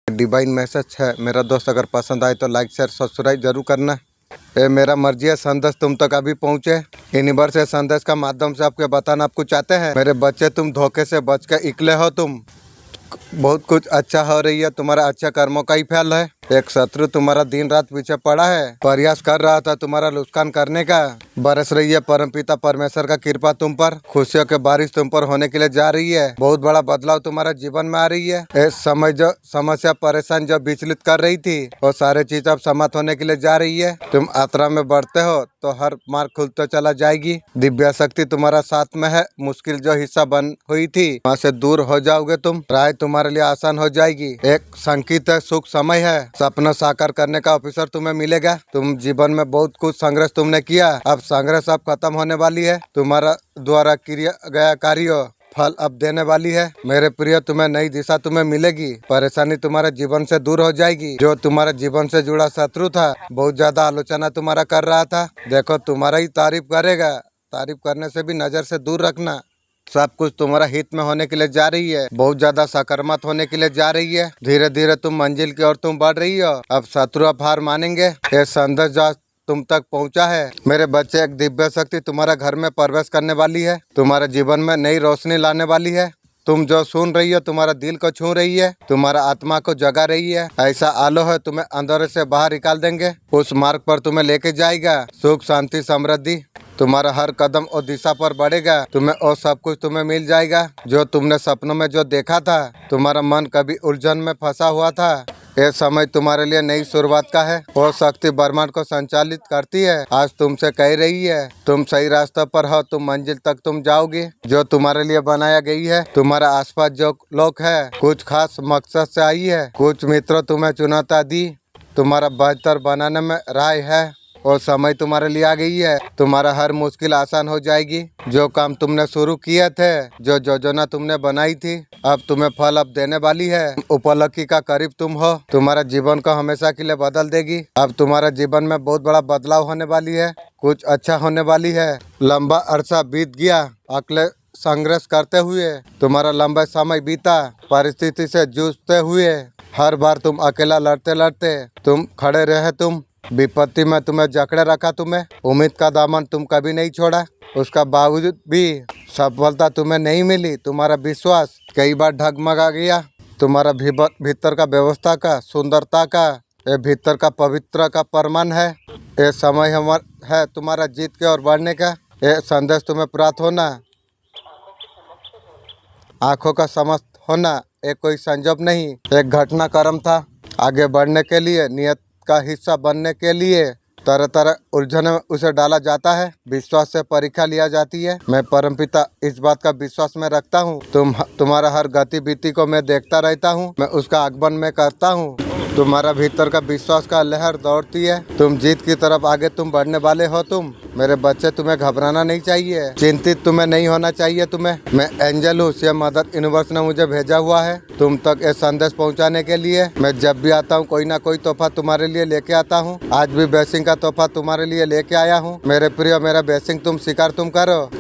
Divine message है मेरा दोस्त, अगर पसंद आए तो लाइक शेयर सब्सक्राइब जरूर करना। ये मेरा मर्जी है संदेश तुम तक अभी पहुँचे। यूनिवर्स से संदेश का माध्यम से आपके बताना आपको चाहते हैं मेरे बच्चे, तुम धोखे से बच के निकले हो। तुम बहुत कुछ अच्छा हो रही है, तुम्हारा अच्छा कर्मों का ही फल है। एक शत्रु तुम्हारा दिन रात पीछे पड़ा है, प्रयास कर रहा था तुम्हारा नुकसान करने का। बरस रही है परमपिता परमेश्वर का कृपा तुम पर, खुशियों के बारिश तुम पर होने के लिए जा रही है। बहुत बड़ा बदलाव तुम्हारा जीवन में आ रही है। इस समय जो समस्या परेशान जो विचलित कर रही थी वो सारे चीज अब समाप्त होने के लिए जा रही है। तुम यात्रा में बढ़ते हो तो हर मार्ग खुलते चला जाएगी। दिव्य शक्ति तुम्हारा साथ में है। मुश्किल जो हिस्सा बन हुई थी वहाँ से दूर हो जाओगे तुम। राय तुम्हारे लिए आसान हो जाएगी। एक संकेत है, सुख समय है। सपना साकार करने का अवसर तुम्हें मिलेगा। तुम जीवन में बहुत कुछ संघर्ष तुमने किया, अब संघर्ष अब खत्म होने वाली है। तुम्हारा द्वारा किया गया कार्य फल अब देने वाली है। मेरे प्रिय, तुम्हें नई दिशा तुम्हें मिलेगी। परेशानी तुम्हारे जीवन से दूर हो जाएगी। जो तुम्हारे जीवन से जुड़ा शत्रु था, बहुत ज्यादा आलोचना तुम्हारा कर रहा था, देखो तुम्हारा ही तारीफ करेगा। तारीफ करने से भी नजर से दूर रखना। सब कुछ तुम्हारा हित में होने के लिए जा रही है, बहुत ज्यादा सकारात्मक होने के लिए जा रही है। धीरे धीरे तुम मंजिल की ओर तुम बढ़ रही हो। अब शत्रु अब हार मानेंगे। ये संदेश जो तुम तक पहुंचा है मेरे बच्चे, एक दिव्य शक्ति तुम्हारा घर में प्रवेश करने वाली है, तुम्हारे जीवन में नई रोशनी लाने वाली है। तुम जो सुन रही हो तुम्हारा दिल को छू रही है, तुम्हारा आत्मा को जगा रही है। ऐसा आलो है तुम्हें अंधेरे से बाहर निकाल देंगे, उस मार्ग पर तुम्हें लेके जाएगा। सुख शांति समृद्धि तुम्हारा हर कदम और दिशा पर बढ़ेगा। तुम्हें और सब कुछ तुम्हें मिल जाएगा जो तुमने सपनों में जो देखा था। तुम्हारा मन कभी उलझन में फंसा हुआ था, ये समय तुम्हारे लिए नई शुरुआत का है। वो शक्ति ब्रह्मांड को संचालित करती है, आज तुमसे कह रही है तुम सही रास्ते पर हो। तुम मंजिल तक तुम जाओगे जो तुम्हारे लिए बनाया गई है। तुम्हारा आसपास जो लोग है कुछ खास मकसद से आई है। कुछ मित्र तुम्हें चुनौती दी, तुम्हारा बेहतर बनाने में राय है। और समय तुम्हारे लिए आ गई है। तुम्हारा हर मुश्किल आसान हो जाएगी। जो काम तुमने शुरू किए थे, जो योजना तुमने बनाई थी, अब तुम्हें फल अब देने वाली है। उपलब्धि का करीब तुम हो। तुम्हारा जीवन को हमेशा के लिए बदल देगी। अब तुम्हारा जीवन में बहुत बड़ा बदलाव होने वाली है, कुछ अच्छा होने वाली है। लंबा अरसा बीत गया अकेले संघर्ष करते हुए, तुम्हारा लंबा समय बीता परिस्थिति से जूझते हुए। हर बार तुम अकेला लड़ते लड़ते तुम खड़े रहे। तुम विपत्ति में तुम्हें जकड़े रखा, तुम्हें उम्मीद का दामन तुम कभी नहीं छोड़ा। उसका बावजूद भी सफलता तुम्हें नहीं मिली। तुम्हारा विश्वास कई बार डगमगा गया। तुम्हारा भीतर का व्यवस्था का सुंदरता का, ये भीतर का पवित्र का प्रमाण है। ये समय है तुम्हारा जीत के और बढ़ने का। ये संदेश तुम्हें प्राप्त होना, आंखों का समस्त होना, एक कोई संजोग नहीं, एक घटना क्रम था। आगे बढ़ने के लिए, नियत का हिस्सा बनने के लिए तरह तरह उलझन में उसे डाला जाता है। विश्वास से परीक्षा लिया जाती है। मैं परमपिता इस बात का विश्वास में रखता हूँ। तुम्हारा हर गतिविधि को मैं देखता रहता हूँ, मैं उसका आगमन में करता हूँ। तुम्हारा भीतर का विश्वास का लहर दौड़ती है। तुम जीत की तरफ आगे तुम बढ़ने वाले हो। तुम मेरे बच्चे, तुम्हें घबराना नहीं चाहिए, चिंतित तुम्हें नहीं होना चाहिए। मैं एंजल हूँ, से मदर यूनिवर्स ने मुझे भेजा हुआ है तुम तक ये संदेश पहुँचाने के लिए। मैं जब भी आता हूँ कोई ना कोई तोहफा तुम्हारे लिए लेके आता हूँ। आज भी ब्लेसिंग का तोहफा तुम्हारे लिए लेके आया हूँ। मेरे प्रिय, मेरा ब्लेसिंग तुम स्वीकार तुम करो।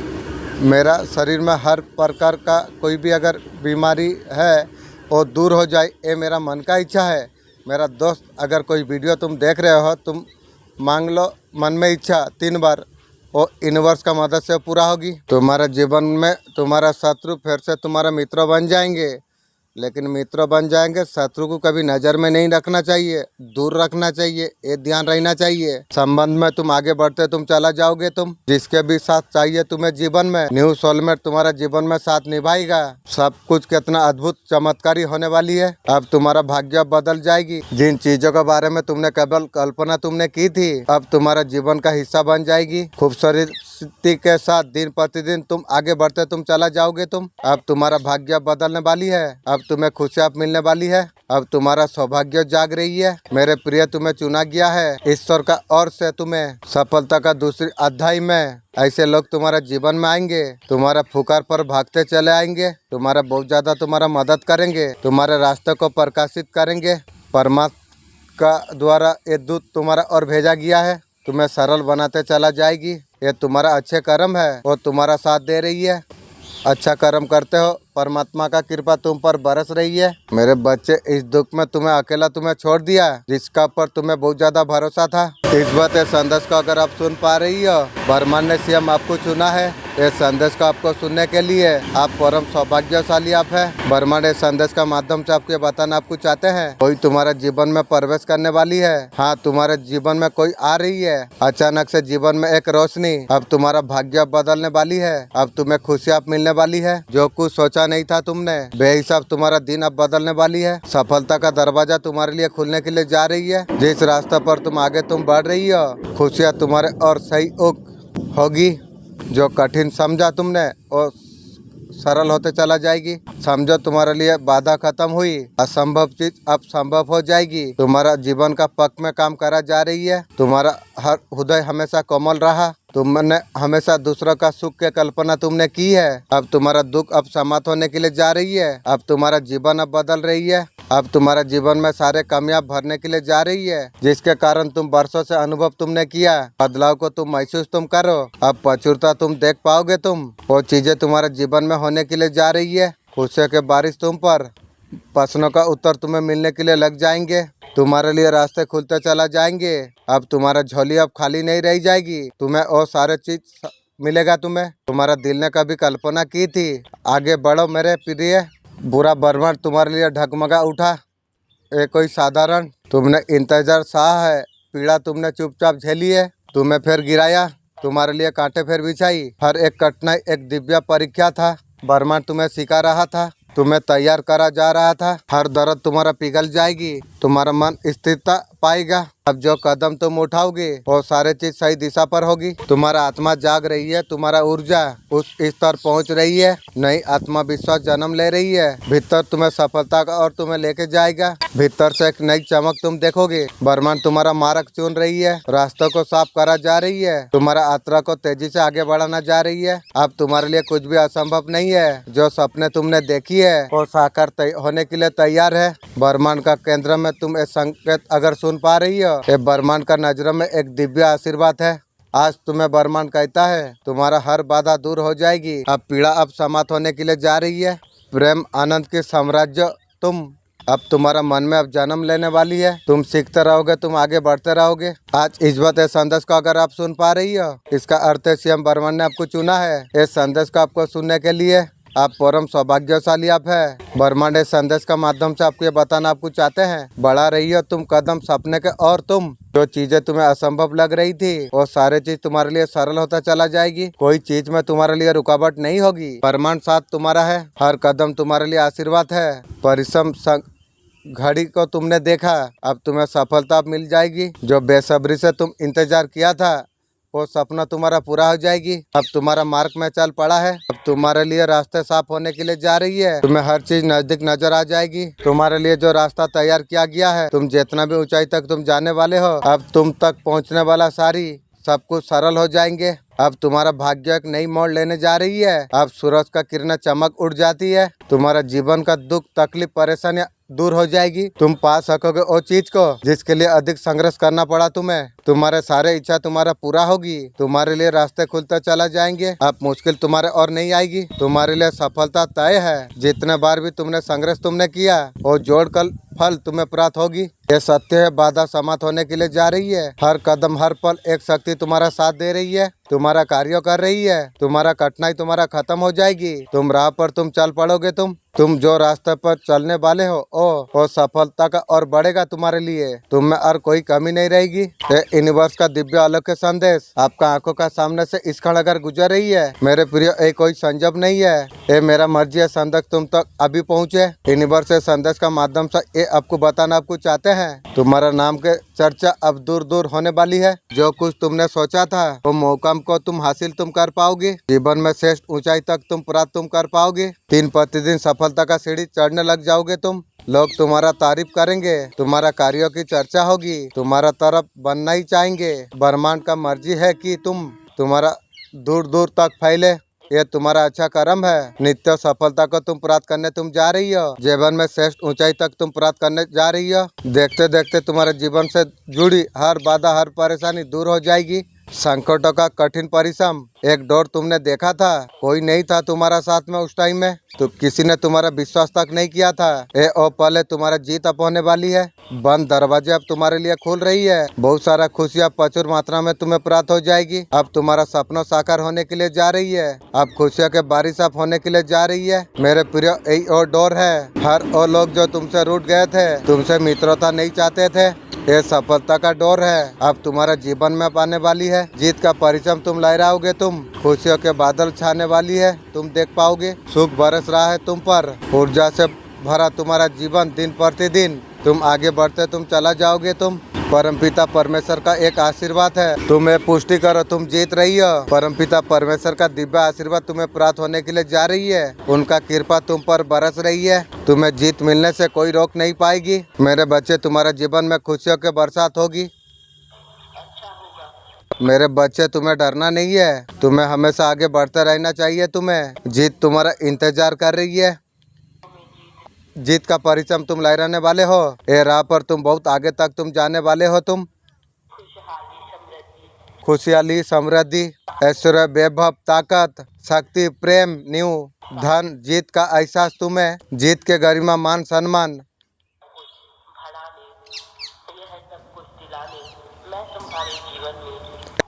मेरा शरीर में हर प्रकार का कोई भी अगर बीमारी है वो दूर हो जाए, ये मेरा मन का इच्छा है। मेरा दोस्त, अगर कोई वीडियो तुम देख रहे हो, तुम मांग लो मन में इच्छा 3 बार, वो यूनिवर्स का मदद से पूरा होगी। तुम्हारे जीवन में तुम्हारा शत्रु फिर से तुम्हारा मित्र बन जाएंगे। लेकिन मित्र बन जाएंगे, शत्रु को कभी नज़र में नहीं रखना चाहिए, दूर रखना चाहिए, ये ध्यान रहना चाहिए। संबंध में तुम आगे बढ़ते तुम चला जाओगे। तुम जिसके भी साथ चाहिए तुम्हें जीवन में, न्यू सोलमेट तुम्हारा जीवन में साथ निभाएगा। सब कुछ कितना अद्भुत चमत्कारी होने वाली है। अब तुम्हारा भाग्य बदल जाएगी। जिन चीजों के बारे में तुमने केवल कल्पना तुमने की थी, अब तुम्हारा जीवन का हिस्सा बन जाएगी। खूबसूरती के साथ दिन प्रतिदिन तुम आगे बढ़ते तुम चला जाओगे। अब तुम्हारा भाग्य बदलने वाली है। अब तुम्हें खुशियाँ मिलने वाली है। अब तुम्हारा सौभाग्य जाग रही है। मेरे प्रिय, तुम्हें चुना गया है ईश्वर का ओर से। तुम्हें सफलता का दूसरी अध्याय में ऐसे लोग तुम्हारा जीवन में आएंगे, तुम्हारा फुकार पर भागते चले आएंगे, तुम्हारा बहुत ज्यादा तुम्हारा मदद करेंगे, तुम्हारे रास्ते को प्रकाशित करेंगे। परमात्मा का द्वारा ये दूत तुम्हारा और भेजा गया है, तुम्हें सरल बनाते चला जाएगी। ये तुम्हारा अच्छे कर्म है, वो तुम्हारा साथ दे रही है। अच्छा कर्म करते हो परमात्मा का कृपा तुम पर बरस रही है। मेरे बच्चे, इस दुख में तुम्हें अकेला तुम्हें छोड़ दिया, जिसका पर तुम्हें बहुत ज्यादा भरोसा था। इस बात ये संदेश को अगर आप सुन पा रही हो, ब्रह्मांड ने स्वयं आपको चुना है ये संदेश को आपको सुनने के लिए। आप परम सौभाग्यशाली आप है। ब्रह्मांड इस संदेश का माध्यम से आपको बताना आपको चाहते हैं, कोई तुम्हारे जीवन में प्रवेश करने वाली है। हाँ, तुम्हारे जीवन में कोई आ रही है। अचानक से जीवन में एक रोशनी, अब तुम्हारा भाग्य बदलने वाली है। अब तुम्हें खुशियाँ मिलने वाली है। जो कुछ सोचा नहीं था तुमने, बेहिसाब तुम्हारा दिन अब बदलने वाली है। सफलता का दरवाजा तुम्हारे लिए खुलने के लिए जा रही है। जिस रास्ते पर तुम आगे तुम बढ़ रही हो, खुशियाँ तुम्हारे और सही होगी। जो कठिन समझा तुमने और सरल होते चला जाएगी। समझो, तुम्हारे लिए बाधा खत्म हुई, असंभव चीज अब संभव हो जाएगी। तुम्हारा जीवन का पक्ष में काम करा जा रही है। तुम्हारा हर हृदय हमेशा कोमल रहा। तुमने हमेशा दूसरों का सुख की कल्पना तुमने की है। अब तुम्हारा दुख अब समाप्त होने के लिए जा रही है। अब तुम्हारा जीवन अब बदल रही है। अब तुम्हारा जीवन में सारे कामयाब भरने के लिए जा रही है, जिसके कारण तुम वर्षों से अनुभव तुमने किया। बदलाव को तुम महसूस तुम करो। अब प्रचुरता तुम देख पाओगे। तुम वो चीजें तुम्हारे जीवन में होने के लिए जा रही है। खुशियों के बारिश तुम पर, प्रश्नों का उत्तर तुम्हें मिलने के लिए लग जाएंगे। तुम्हारे लिए रास्ते खुलते चला जाएंगे। अब तुम्हारा झोली अब खाली नहीं रह जाएगी। तुम्हें और सारे चीज मिलेगा। तुम्हारा दिल ने कभी कल्पना की थी। आगे बढ़ो मेरे प्रिय। बुरा ब्रह्मांड तुम्हारे लिए ढगमगा उठा। ये कोई साधारण, तुमने इंतजार सहा है, पीड़ा तुमने चुपचाप झेली है। तुम्हें फिर गिराया, तुम्हारे लिए कांटे फिर बिछाई। हर एक कठिनाई एक दिव्य परीक्षा था। ब्रह्मांड तुम्हें सिखा रहा था, तुम्हें तैयार करा जा रहा था। हर दर्द तुम्हारा पिघल जाएगी। तुम्हारा मन स्थिरता पाएगा। अब जो कदम तुम उठाओगे वो सारे चीज सही दिशा पर होगी। तुम्हारा आत्मा जाग रही है। तुम्हारा ऊर्जा उस स्तर पहुंच रही है। नई आत्मविश्वास जन्म ले रही है। भीतर तुम्हें सफलता का और तुम्हें लेके जाएगा। भीतर से एक नई चमक तुम देखोगे। ब्रह्मांड तुम्हारा मार्ग चुन रही है, रास्तों को साफ करा जा रही है। तुम्हारा यात्रा को तेजी से आगे बढ़ाना जा रही है। अब तुम्हारे लिए कुछ भी असंभव नहीं है। जो सपने तुमने देखी है वो साकार होने के लिए तैयार है। ब्रह्मांड का केंद्र में तुम एक संकेत अगर सुन पा रही हो, ये ब्रह्मांड का नजर में एक दिव्य आशीर्वाद है। आज तुम्हें ब्रह्मांड कहता है, तुम्हारा हर बाधा दूर हो जाएगी। अब पीड़ा अब समाप्त होने के लिए जा रही है। प्रेम आनंद की साम्राज्य अब तुम्हारा मन में अब जन्म लेने वाली है। तुम सीखते रहोगे, तुम आगे बढ़ते रहोगे। आज इस बात इस संदेश को अगर आप सुन पा रही हो, इसका अर्थ है स्वयं ब्रह्मांड ने आपको चुना है इस संदेश को आपको सुनने के लिए। आप परम सौभाग्यशाली आप है। ब्रह्मांड इस संदेश का माध्यम से आपको ये बताना आपको चाहते हैं, बढ़ा रही हो तुम कदम सपने के। और तुम जो चीजें तुम्हें असंभव लग रही थी, वो सारे चीज तुम्हारे लिए सरल होता चला जाएगी। कोई चीज में तुम्हारे लिए रुकावट नहीं होगी। ब्रह्मांड साथ तुम्हारा है। हर कदम तुम्हारे लिए आशीर्वाद है। परिश्रम घड़ी को तुमने देखा, अब तुम्हें सफलता मिल जाएगी। जो बेसब्री से तुम इंतजार किया था, वो सपना तुम्हारा पूरा हो जाएगी। अब तुम्हारा मार्ग में चल पड़ा है। अब तुम्हारे लिए रास्ते साफ होने के लिए जा रही है। तुम्हें हर चीज नजदीक नजर आ जाएगी। तुम्हारे लिए जो रास्ता तैयार किया गया है, तुम जितना भी ऊंचाई तक तुम जाने वाले हो, अब तुम तक पहुंचने वाला सारी सब कुछ सरल हो जाएंगे। अब तुम्हारा भाग्य एक नई मोड़ लेने जा रही है। अब सूरज का किरण चमक उड़ जाती है। तुम्हारा जीवन का दुख तकलीफ परेशानियां दूर हो जाएगी। तुम पा सकोगे वो चीज को जिसके लिए अधिक संघर्ष करना पड़ा तुम्हें। तुम्हारे सारे इच्छा तुम्हारा पूरा होगी। तुम्हारे लिए रास्ते खुलते चला जाएंगे। अब मुश्किल तुम्हारे और नहीं आएगी। तुम्हारे लिए सफलता तय है। जितने बार भी तुमने संघर्ष तुमने किया, वो जोड़कर फल तुम्हें प्राप्त होगी। ये सत्य है, बाधा समाप्त होने के लिए जा रही है। हर कदम हर पल एक शक्ति तुम्हारा साथ दे रही है, तुम्हारा कार्य कर रही है। तुम्हारा कठिनाई तुम्हारा खत्म हो जाएगी। तुम राह पर तुम चल पड़ोगे। तुम जो रास्ते पर चलने वाले हो वो सफलता का और बढ़ेगा तुम्हारे लिए। तुम में और कोई कमी नहीं रहेगी। ये यूनिवर्स का दिव्य अलौकिक संदेश आपका आंखों का सामने से इस क्षण अगर गुजर रही है, मेरे प्रिय, ये कोई संजोग नहीं है। ये मेरा मर्जी है संदेश तुम तक अभी पहुँचे। यूनिवर्स से संदेश का माध्यम से ये आपको बताना आपको चाहते हैं, तुम्हारा नाम के चर्चा अब दूर दूर होने वाली है। जो कुछ तुमने सोचा था वो मौका को तुम हासिल तुम कर पाओगे। जीवन में श्रेष्ठ ऊंचाई तक तुम प्राप्त तुम कर पाओगे। दिन प्रतिदिन सफलता का सीढ़ी चढ़ने लग जाओगे। लोग तुम्हारा तारीफ करेंगे। तुम्हारा कार्यों की चर्चा होगी। तुम्हारा तरफ बनना ही चाहेंगे। ब्रह्मांड का मर्जी है कि तुम्हारा दूर दूर तक फैले। ये तुम्हारा अच्छा कर्म है। नित्य सफलता को तुम प्राप्त करने तुम जा रही हो। जीवन में श्रेष्ठ ऊंचाई तक तुम प्राप्त करने जा रही हो। देखते देखते तुम्हारे जीवन से जुड़ी हर बाधा हर परेशानी दूर हो जाएगी। संकटों का कठिन परिश्रम एक डोर तुमने देखा था, कोई नहीं था तुम्हारा साथ में उस टाइम में, तो किसी ने तुम्हारा विश्वास तक नहीं किया था। ए ओ पल है, तुम्हारा जीत अब होने वाली है। बंद दरवाजे अब तुम्हारे लिए खुल रही है। बहुत सारा खुशियाँ प्रचुर मात्रा में तुम्हें प्राप्त हो जाएगी। अब तुम्हारा सपना साकार होने के लिए जा रही है। अब खुशियों के बारिश अब होने के लिए जा रही है। मेरे प्रिय यही और डोर है। हर वो लोग जो तुमसे रूठ गए थे, तुमसे मित्रता नहीं चाहते थे, ये सफलता का डोर है। अब तुम्हारा जीवन में पाने वाली है। जीत का परिचम तुम लहराओगे। तुम खुशियों के बादल छाने वाली है। तुम देख पाओगे सुख बरस रहा है तुम पर। ऊर्जा से भरा तुम्हारा जीवन दिन प्रतिदिन तुम आगे बढ़ते तुम चला जाओगे। तुम परमपिता परमेश्वर का एक आशीर्वाद है। तुम्हें पुष्टि करो, तुम जीत रही हो। परमपिता परमेश्वर का दिव्य आशीर्वाद तुम्हें प्राप्त होने के लिए जा रही है। उनका कृपा तुम पर बरस रही है। तुम्हें जीत मिलने से कोई रोक नहीं पाएगी। मेरे बच्चे, तुम्हारे जीवन में खुशियों की बरसात होगी। मेरे बच्चे, तुम्हें डरना नहीं है। तुम्हें हमेशा आगे बढ़ते रहना चाहिए। तुम्हें जीत तुम्हारा इंतजार कर रही है। जीत का परिचम तुम लहराने वाले हो। ये राह पर तुम बहुत आगे तक तुम जाने वाले हो। तुम खुशहाली, समृद्धि, ऐश्वर्य, वैभव, ताकत, शक्ति, प्रेम, न्यू धन, जीत का एहसास तुम्हें, जीत के गरिमा, मान, सम्मान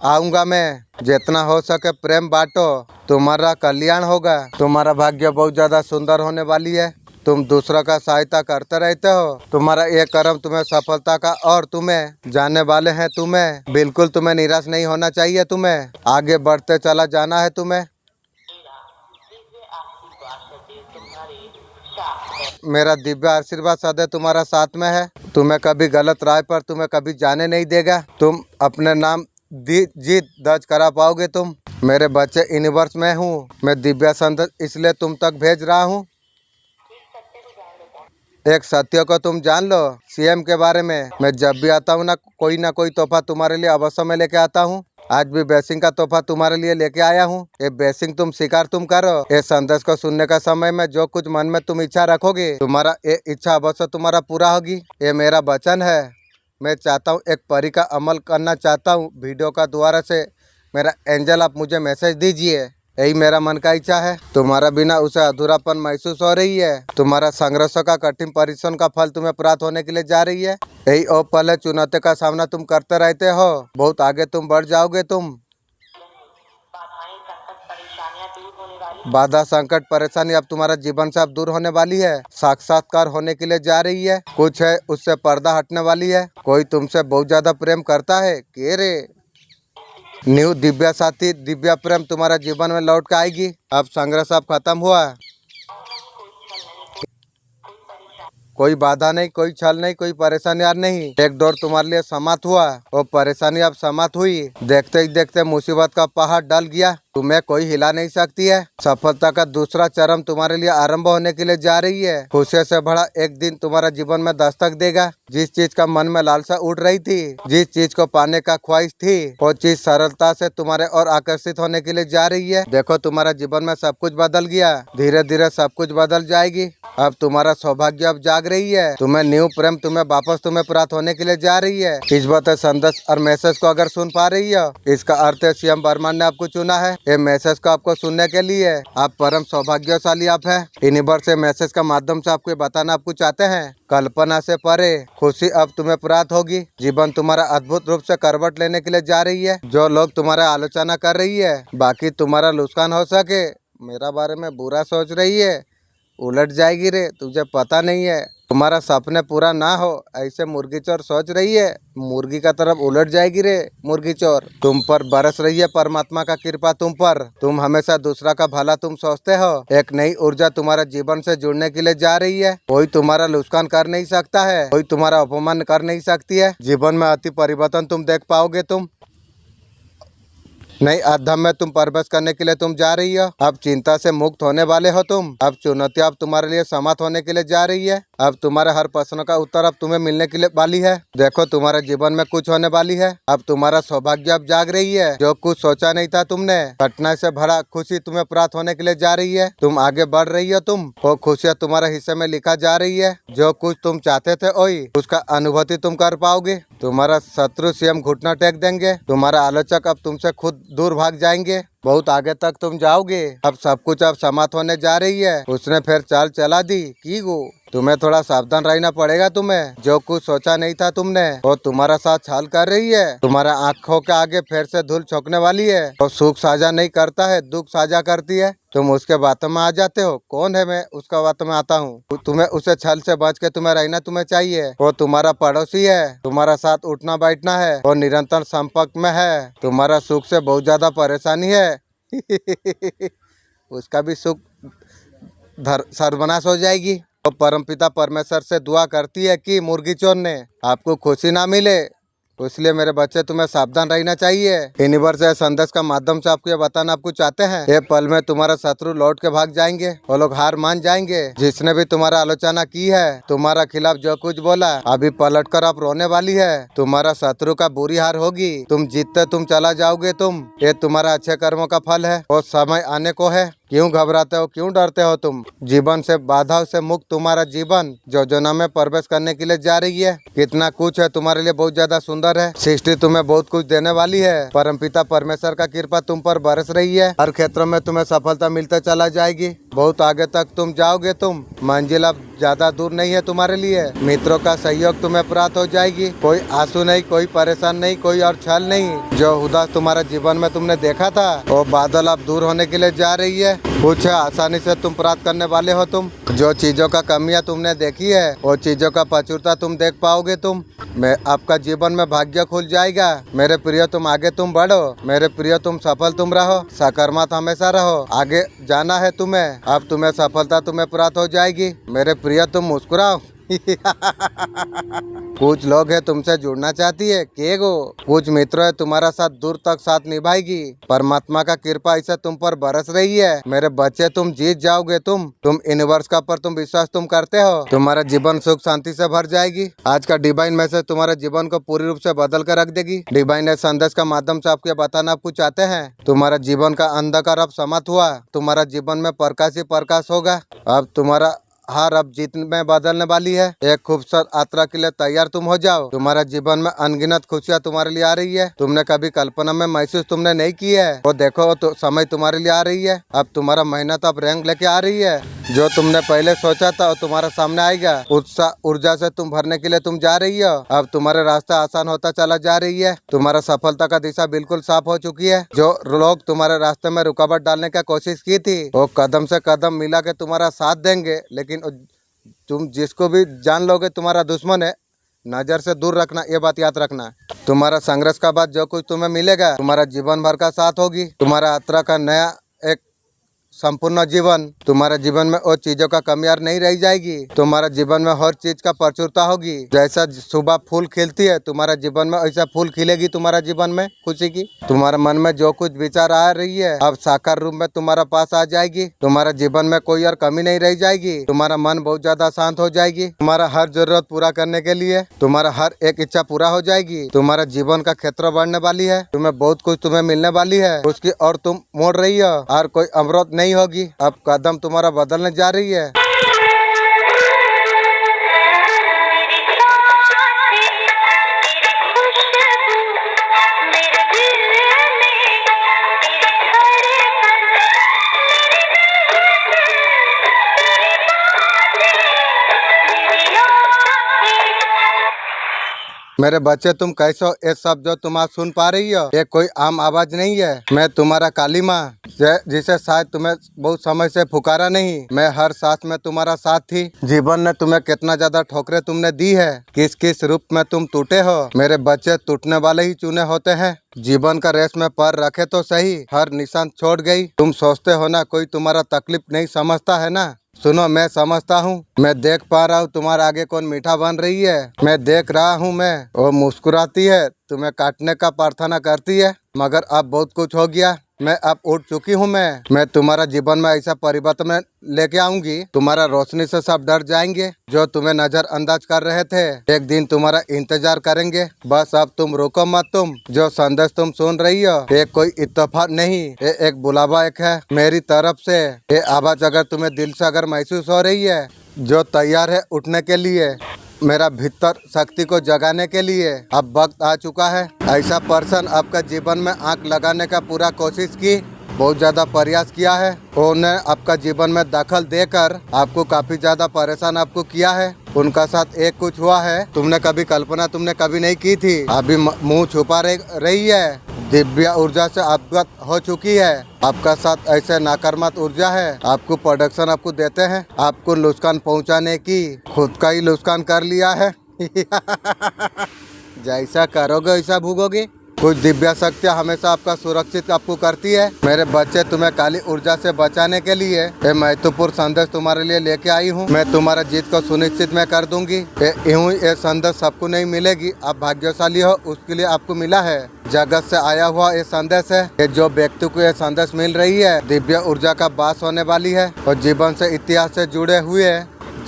आऊंगा मैं। जितना हो सके प्रेम बांटो, तुम्हारा कल्याण होगा। तुम्हारा भाग्य बहुत ज्यादा सुंदर होने वाली है। तुम दूसरों का सहायता करते रहते हो। तुम्हारा ये कर्म तुम्हें सफलता का और तुम्हें जाने वाले हैं। तुम्हें बिल्कुल तुम्हें निराश नहीं होना चाहिए। तुम्हें आगे बढ़ते चला जाना है। तुम्हें मेरा दिव्य आशीर्वाद सदैव तुम्हारा साथ में है। तुम्हें कभी गलत राह पर तुम्हें कभी जाने नहीं देगा। तुम अपने नाम जीत दर्ज करा पाओगे। तुम मेरे बच्चे, यूनिवर्स में हूँ मैं दिव्य संदेश इसलिए तुम तक भेज रहा हूँ। एक सत्य को तुम जान लो। सीएम के बारे में मैं जब भी आता हूँ ना कोई तोहफा तुम्हारे लिए अवश्य में लेके आता हूँ। आज भी ब्लेसिंग का तोहफा तुम्हारे लिए लेके आया हूँ। ये ब्लेसिंग तुम स्वीकार तुम करो। ये संदेश को सुनने का समय में जो कुछ मन में तुम इच्छा रखोगे, तुम्हारा ये इच्छा अवश्य तुम्हारा पूरा होगी। ये मेरा वचन है। मैं चाहता हूँ एक परी का अमल करना चाहता हूँ। वीडियो का द्वारा से मेरा एंजल, आप मुझे मैसेज दीजिए। यही मेरा मन का इच्छा है। तुम्हारा बिना उसे अधूरापन महसूस हो रही है। तुम्हारा संघर्षों का कठिन परिश्रम का फल तुम्हें प्राप्त होने के लिए जा रही है। यही ओ पल है, चुनौती का सामना तुम करते रहते हो। बहुत आगे तुम बढ़ जाओगे। तुम बाधा, संकट, परेशानी अब तुम्हारा जीवन से अब दूर होने वाली है। साक्षात्कार होने के लिए जा रही है। कुछ है उससे पर्दा हटने वाली है। कोई तुमसे बहुत ज्यादा प्रेम करता है। के रे न्यू दिव्या साथी, दिव्या प्रेम तुम्हारा जीवन में लौट के आएगी। अब संघर्ष अब खत्म हुआ। कोई बाधा नहीं, कोई छल नहीं, कोई परेशानी यार नहीं। एक दौर तुम्हारे लिए समाप्त हुआ। वो परेशानी अब समाप्त हुई। देखते ही देखते मुसीबत का पहाड़ डल गया। तुम्हें कोई हिला नहीं सकती है। सफलता का दूसरा चरण तुम्हारे लिए आरंभ होने के लिए जा रही है। खुशी से भरा एक दिन तुम्हारा जीवन में दस्तक देगा। जिस चीज का मन में लालसा उठ रही थी, जिस चीज को पाने का ख्वाहिश थी, वो चीज सरलता से तुम्हारे और आकर्षित होने के लिए जा रही है। देखो, तुम्हारा जीवन में सब कुछ बदल गया। धीरे धीरे सब कुछ बदल जाएगी। अब तुम्हारा सौभाग्य अब जाग रही है। तुम्हें न्यू प्रेम तुम्हें वापस तुम्हें प्राप्त होने के लिए जा रही है। इस बात संदेश और मैसेज को अगर सुन पा रही हो, इसका अर्थ है सीएम वर्मा ने आपको चुना है। ये मैसेज को आपको सुनने के लिए आप परम सौभाग्यशाली आप है। यूनिवर्स से मैसेज का माध्यम से आपको बताना आपको चाहते हैं, कल्पना से परे खुशी अब तुम्हें प्राप्त होगी। जीवन तुम्हारा अद्भुत रूप से करवट लेने के लिए जा रही है। जो लोग तुम्हारा आलोचना कर रही है, बाकी तुम्हारा नुकसान हो सके, मेरा बारे में बुरा सोच रही है, उलट जाएगी रे, तुझे पता नहीं है। तुम्हारा सपने पूरा ना हो ऐसे मुर्गी चोर सोच रही है, मुर्गी का तरफ उलट जाएगी रे मुर्गी चोर। तुम पर बरस रही है परमात्मा का कृपा तुम पर। तुम हमेशा दूसरा का भला तुम सोचते हो। एक नई ऊर्जा तुम्हारे जीवन से जुड़ने के लिए जा रही है। कोई तुम्हारा नुकसान कर नहीं सकता है, कोई तुम्हारा अपमान कर नहीं सकती है। जीवन में अति परिवर्तन तुम देख पाओगे। तुम नई अध्ययन में तुम प्रवेश करने के लिए तुम जा रही हो। अब चिंता से मुक्त होने वाले हो तुम। अब चुनौतियां अब तुम्हारे लिए समाप्त होने के लिए जा रही है। अब तुम्हारे हर प्रश्न का उत्तर अब तुम्हें मिलने के लिए वाली है। देखो, तुम्हारे जीवन में कुछ होने वाली है। अब तुम्हारा सौभाग्य अब जाग रही है। जो कुछ सोचा नहीं था तुमने, कठिनाई से भरा खुशी तुम्हें प्राप्त होने के लिए जा रही है। तुम आगे बढ़ रही हो। तुम वो खुशियाँ तुम्हारे हिस्से में लिखा जा रही है। जो कुछ तुम चाहते थे वही उसका अनुभूति तुम कर पाओगे। तुम्हारा शत्रु स्वयं घुटना टेक देंगे। तुम्हारा आलोचक अब तुमसे खुद दूर भाग जाएंगे। बहुत आगे तक तुम जाओगे। अब सब कुछ अब समाप्त होने जा रही है। उसने फिर चाल चला दी की गो। तुम्हें थोड़ा सावधान रहना पड़ेगा। तुम्हें जो कुछ सोचा नहीं था तुमने वो तुम्हारा साथ छल कर रही है। तुम्हारा आंखों के आगे फिर से धूल झोंकने वाली है। वो सुख साझा नहीं करता है, दुख साझा करती है। तुम उसके बातों में आ जाते हो। कौन है मैं उसका बातों में आता हूँ। तुम्हें उसे छल से बच के तुम्हें रहना तुम्हें चाहिए। वो तुम्हारा पड़ोसी है, तुम्हारा साथ उठना बैठना है, वो निरंतर संपर्क में है। तुम्हारा सुख से बहुत ज्यादा परेशानी है। उसका भी सुख सर्वनाश हो जाएगी। तो परमपिता परमेश्वर से दुआ करती है कि मुर्गी चोर ने आपको खुशी ना मिले। इसलिए मेरे बच्चे तुम्हें सावधान रहना चाहिए। यूनिवर्स या संदेश का माध्यम से आपको ये बताना आपको चाहते हैं, ये पल में तुम्हारा शत्रु लौट के भाग जाएंगे। वो लोग हार मान जाएंगे। जिसने भी तुम्हारा आलोचना की है, तुम्हारा खिलाफ जो कुछ बोला, अभी पलट कर आप रोने वाली है। तुम्हारा शत्रु का बुरी हार होगी। तुम जीतते तुम चला जाओगे। ये तुम्हारा अच्छे कर्मों का फल है। वो समय आने को है। क्यों घबराते हो, क्यों डरते हो तुम। जीवन से बाधाओं से मुक्त तुम्हारा जीवन योजना में प्रवेश करने के लिए जा रही है। कितना कुछ है तुम्हारे लिए, बहुत ज्यादा सुंदर है। सृष्टि तुम्हें बहुत कुछ देने वाली है। परमपिता परमेश्वर का कृपा तुम पर बरस रही है। हर क्षेत्र में तुम्हें सफलता मिलते चला जाएगी। बहुत आगे तक तुम जाओगे। तुम मंजिल अब ज्यादा दूर नहीं है तुम्हारे लिए। मित्रों का सहयोग तुम्हें प्राप्त हो जाएगी। कोई आंसू नहीं, कोई परेशान नहीं, कोई और छल नहीं। जो उदास तुम्हारे जीवन में तुमने देखा था, वो बादल अब दूर होने के लिए जा रही है। कुछ आसानी से तुम प्राप्त करने वाले हो। तुम जो चीजों का कमियां तुमने देखी है, वो चीजों का प्रचुरता तुम देख पाओगे। मैं आपका जीवन में भाग्य खुल जाएगा। मेरे प्रिय तुम आगे तुम बढ़ो। मेरे प्रिय तुम सफल तुम रहो। सकारात्मक हमेशा रहो। आगे जाना है तुम्हें। अब तुम्हें सफलता तुम्हें प्राप्त हो जाएगी। मेरे प्रिय तुम मुस्कुराओ। कुछ लोग है तुमसे जुड़ना चाहती है केगो। कुछ मित्र है तुम्हारा साथ दूर तक साथ निभाएगी। परमात्मा का कृपा ऐसा तुम पर बरस रही है। मेरे बच्चे तुम जीत जाओगे। तुम यूनिवर्स का पर तुम विश्वास तुम करते हो। तुम्हारा जीवन सुख शांति से भर जाएगी। आज का डिवाइन मैसेज तुम्हारे जीवन को पूरी रूप से बदल कर रख देगी। डिवाइन संदेश का माध्यम से आपको बताना आपको चाहते हैं, तुम्हारा जीवन का अंधकार अब समाप्त हुआ। तुम्हारा जीवन में प्रकाश ही प्रकाश होगा। अब तुम्हारा हार अब जीत में बदलने वाली है। एक खूबसूरत यात्रा के लिए तैयार तुम हो जाओ। तुम्हारा जीवन में अनगिनत खुशियाँ तुम्हारे लिए आ रही है। तुमने कभी कल्पना में महसूस तुमने नहीं की है। वो देखो तो समय तुम्हारे लिए आ रही है। अब तुम्हारा मेहनत अब रंग लेके आ रही है। जो तुमने पहले सोचा था वो तुम्हारा सामने आएगा। उत्साह ऊर्जा से तुम भरने के लिए तुम जा रही हो। अब तुम्हारे रास्ता आसान होता चला जा रही है। तुम्हारा सफलता का दिशा बिल्कुल साफ हो चुकी है। जो लोग तुम्हारे रास्ते में रुकावट डालने की कोशिश की थी, वो कदम से कदम मिला के तुम्हारा साथ देंगे। लेकिन तुम जिसको भी जान लोगे तुम्हारा दुश्मन है, नजर से दूर रखना। ये बात याद रखना। तुम्हारा संघर्ष का बाद जो कुछ तुम्हें मिलेगा, तुम्हारा जीवन भर का साथ होगी। तुम्हारा यात्रा का नया एक संपूर्ण जीवन। तुम्हारे जीवन में और चीजों का कमियार नहीं रह जाएगी। तुम्हारा जीवन में हर चीज का प्रचुरता होगी। जैसा सुबह फूल खिलती है, तुम्हारा जीवन में ऐसा फूल खिलेगी। तुम्हारा जीवन में खुशी की। तुम्हारे मन में जो कुछ विचार आ रही है, अब साकार रूप में तुम्हारा पास आ जाएगी। तुम्हारे जीवन में कोई और कमी नहीं रह जाएगी। तुम्हारा मन बहुत ज्यादा शांत हो जाएगी। तुम्हारा हर जरूरत पूरा करने के लिए तुम्हारा हर एक इच्छा पूरा हो जाएगी। तुम्हारा जीवन का क्षेत्र बढ़ने वाली है। तुम्हें बहुत कुछ तुम्हें मिलने वाली है। उसकी और तुम मोड़ रही हो और कोई अवरोध नहीं होगी। अब कदम तुम्हारा बदलने जा रही है। मेरे बच्चे तुम कैसे हो। ये सब जो तुम आज सुन पा रही हो, ये कोई आम आवाज नहीं है। मैं तुम्हारा काली माँ, जिसे शायद तुम्हें बहुत समय से पुकारा नहीं। मैं हर सांस में तुम्हारा साथ थी। जीवन ने तुम्हें कितना ज्यादा ठोकरें तुमने दी है। किस किस रूप में तुम टूटे हो। मेरे बच्चे टूटने वाले ही चुने होते हैं। जीवन का रेस में पैर रखे तो सही, हर निशान छोड़ गई। तुम सोचते हो ना कोई तुम्हारा तकलीफ नहीं समझता है ना। सुनो, मैं समझता हूँ। मैं देख पा रहा हूँ तुम्हारे आगे कौन मीठा बन रही है। मैं देख रहा हूँ। वो मुस्कुराती है, तुम्हें काटने का प्रार्थना करती है, मगर अब बहुत कुछ हो गया। मैं अब उठ चुकी हूँ। मैं तुम्हारा जीवन में ऐसा परिवर्तन में लेके आऊंगी। तुम्हारा रोशनी से सब डर जाएंगे। जो तुम्हें नजरअंदाज कर रहे थे, एक दिन तुम्हारा इंतजार करेंगे। बस अब तुम रुको मत। तुम जो संदेश तुम सुन रही हो, ये कोई इत्तेफाक नहीं, ये एक बुलावा एक है मेरी तरफ से। ये आवाज अगर तुम्हें दिल से अगर महसूस हो रही है, जो तैयार है उठने के लिए, मेरा भीतर शक्ति को जगाने के लिए, अब वक्त आ चुका है। ऐसा पर्सन आपका जीवन में आंख लगाने का पूरा कोशिश की, बहुत ज़्यादा प्रयास किया है। उन्होंने आपका जीवन में दखल देकर आपको काफ़ी ज़्यादा परेशान आपको किया है। उनका साथ एक कुछ हुआ है, तुमने कभी कल्पना तुमने कभी नहीं की थी। अभी मुंह छुपा रही है। दिव्य ऊर्जा से अवगत हो चुकी है। आपका साथ ऐसे नकारात्मक ऊर्जा है। आपको प्रोडक्शन आपको देते हैं, आपको नुकसान पहुंचाने की, खुद का ही नुकसान कर लिया है। जैसा करोगे वैसा भोगोगे। कुछ दिव्य शक्तियाँ हमेशा आपका सुरक्षित आपको करती है। मेरे बच्चे, तुम्हें काली ऊर्जा से बचाने के लिए ये महत्वपूर्ण संदेश तुम्हारे लिए लेके आई हूँ। मैं तुम्हारा जीत को सुनिश्चित मैं कर दूंगी। ये संदेश सबको नहीं मिलेगी। आप भाग्यशाली हो, उसके लिए आपको मिला है। जगत से आया हुआ ये संदेश है। ये जो व्यक्ति को ये संदेश मिल रही है, दिव्य ऊर्जा का वास होने वाली है और जीवन से इतिहास से जुड़े हुए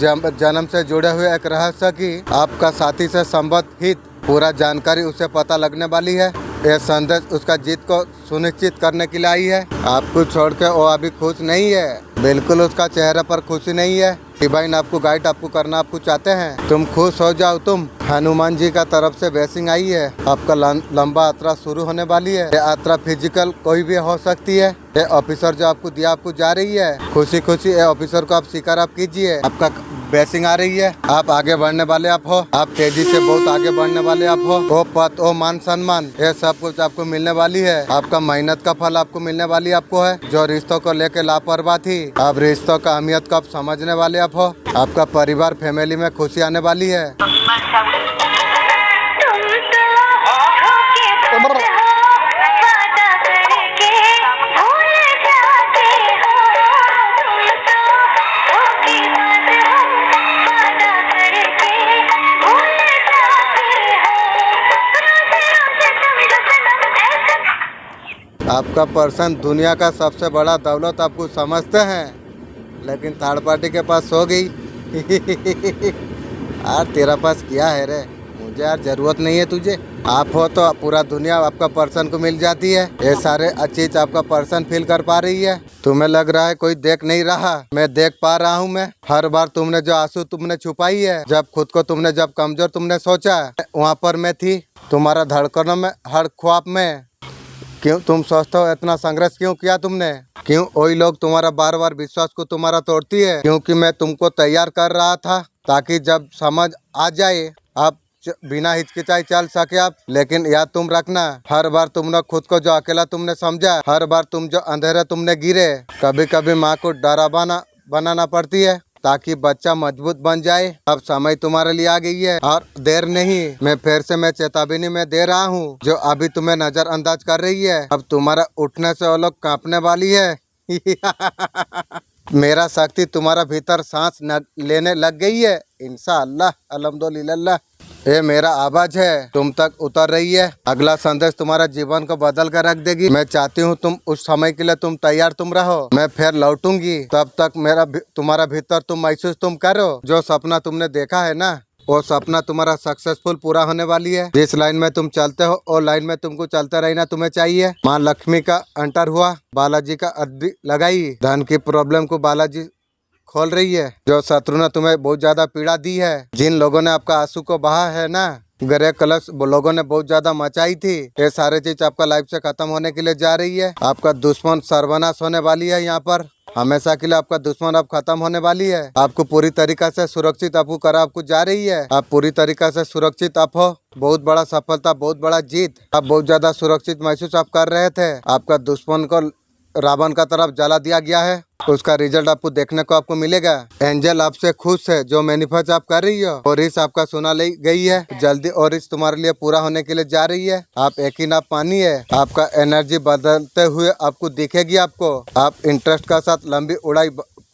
जन्म से जुड़े हुए एक रहस्य की आपका साथी से संबंधित पूरा जानकारी उसे पता लगने वाली है। यह संदेश उसका जीत को सुनिश्चित करने के लिए आई है। आपको छोड़ के वो अभी खुश नहीं है, बिल्कुल उसका चेहरे पर खुशी नहीं है। डिवाइन आपको गाइड आपको करना आपको चाहते हैं। तुम खुश हो जाओ। तुम हनुमान जी का तरफ से ब्लेसिंग आई है। आपका लंबा यात्रा शुरू होने वाली है। ये यात्रा फिजिकल कोई भी हो सकती है। ये ऑफिसर जो आपको दिया आपको जा रही है, खुशी खुशी ये ऑफिसर को आप स्वीकार आप कीजिए। आपका ब्लेसिंग आ रही है। आप आगे बढ़ने वाले आप हो। आप तेजी से बहुत आगे बढ़ने वाले आप हो। वो पद, वो मान सम्मान, ये सब कुछ आपको मिलने वाली है। आपका मेहनत का फल आपको मिलने वाली आपको है। जो रिश्तों को लेके लापरवाह थी, अब रिश्तों का अहमियत को आप समझने वाले आप हो। आपका परिवार फैमिली में खुशी आने वाली है। आपका पर्सन दुनिया का सबसे बड़ा दौलत आपको समझते हैं, लेकिन थर्ड पार्टी के पास सो गई। यार तेरा पास क्या है रे? मुझे यार जरूरत नहीं है तुझे। आप हो तो पूरा दुनिया आपका पर्सन को मिल जाती है। ये सारे चीज आपका पर्सन फील कर पा रही है। तुम्हें लग रहा है कोई देख नहीं रहा, मैं देख पा रहा हूँ। मैं हर बार तुमने जो आंसू तुमने छुपाई है, जब खुद को तुमने जब कमजोर तुमने सोचा, वहाँ पर मैं थी। तुम्हारा धड़कनों में, हर ख्वाब में। क्यों तुम सोचते हो इतना संघर्ष क्यों किया तुमने? क्यों वही लोग तुम्हारा बार बार विश्वास को तुम्हारा तोड़ती है? क्योंकि मैं तुमको तैयार कर रहा था ताकि जब समझ आ जाए आप बिना हिचकिचाई चल सके आप। लेकिन याद तुम रखना, हर बार तुमने खुद को जो अकेला तुमने समझा, हर बार तुम जो अंधेरे तुमने गिरे, कभी कभी माँ को डरावाना बनाना पड़ती है ताकि बच्चा मजबूत बन जाए। अब समय तुम्हारे लिए आ गई है और देर नहीं। मैं फिर से मैं चेतावनी में दे रहा हूँ, जो अभी तुम्हें नजरअंदाज कर रही है, अब तुम्हारा उठने से वो लोग कांपने वाली है। मेरा शक्ति तुम्हारा भीतर सांस लेने लग गई है। इंशाअल्लाह, अल्हम्दुलिल्लाह। ये मेरा आवाज है, तुम तक उतर रही है। अगला संदेश तुम्हारा जीवन को बदल कर रख देगी। मैं चाहती हूँ तुम उस समय के लिए तुम तैयार तुम रहो। मैं फिर लौटूंगी, तब तक तुम्हारा भीतर तुम महसूस तुम करो। जो सपना तुमने देखा है ना, वो सपना तुम्हारा सक्सेसफुल पूरा होने वाली है। जिस लाइन में तुम चलते हो वो लाइन में तुमको चलते रहना तुम्हें चाहिए। माँ लक्ष्मी का एंटर हुआ, बालाजी का अर्दी लगाई, धन की प्रॉब्लम को बालाजी खोल रही है। जो शत्रु ने तुम्हें बहुत ज्यादा पीड़ा दी है, जिन लोगों ने आपका आंसू को बहा है ना, ग्रह कलश लोगों ने बहुत ज्यादा मचाई थी, ये सारे चीज आपका लाइफ से खत्म होने के लिए जा रही है। आपका दुश्मन सर्वनाश होने वाली है। यहाँ पर हमेशा के लिए आपका दुश्मन अब खत्म होने वाली है। आपको पूरी तरीका से सुरक्षित आपको करा आपको जा रही है। आप पूरी तरीका से सुरक्षित आप हो। बहुत बड़ा सफलता, बहुत बड़ा जीत। आप बहुत ज्यादा सुरक्षित महसूस आप कर रहे थे। आपका दुश्मन को रावण का तरफ जला दिया गया है। उसका रिजल्ट आपको देखने को आपको मिलेगा। एंजल आपसे खुश है, जो मैनिफेस्ट आप कर रही हो। और इस आपका सुना ली गई है, जल्दी और इस तुम्हारे लिए पूरा होने के लिए जा रही है। आप यकीन आप पानी है, आपका एनर्जी बदलते हुए आपको दिखेगी। आपको आप इंटरेस्ट का साथ लंबी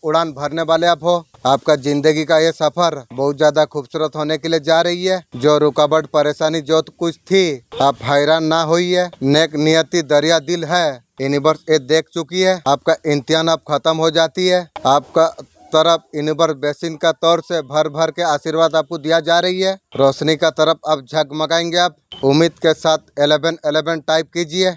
उड़ान भरने वाले आप हो। आपका जिंदगी का ये सफर बहुत ज्यादा खूबसूरत होने के लिए जा रही है। जो रुकावट परेशानी जो कुछ थी, आप हैरान ना हुई है। नेक नियति दरिया दिल है, यूनिवर्स ये देख चुकी है। आपका इम्तिहान अब खत्म हो जाती है। आपका तरफ यूनिवर्स बेसिन का तौर से भर भर के आशीर्वाद आपको दिया जा रही है। रोशनी का तरफ अब झगमगाएंगे आप। उम्मीद के साथ 1111 टाइप कीजिए।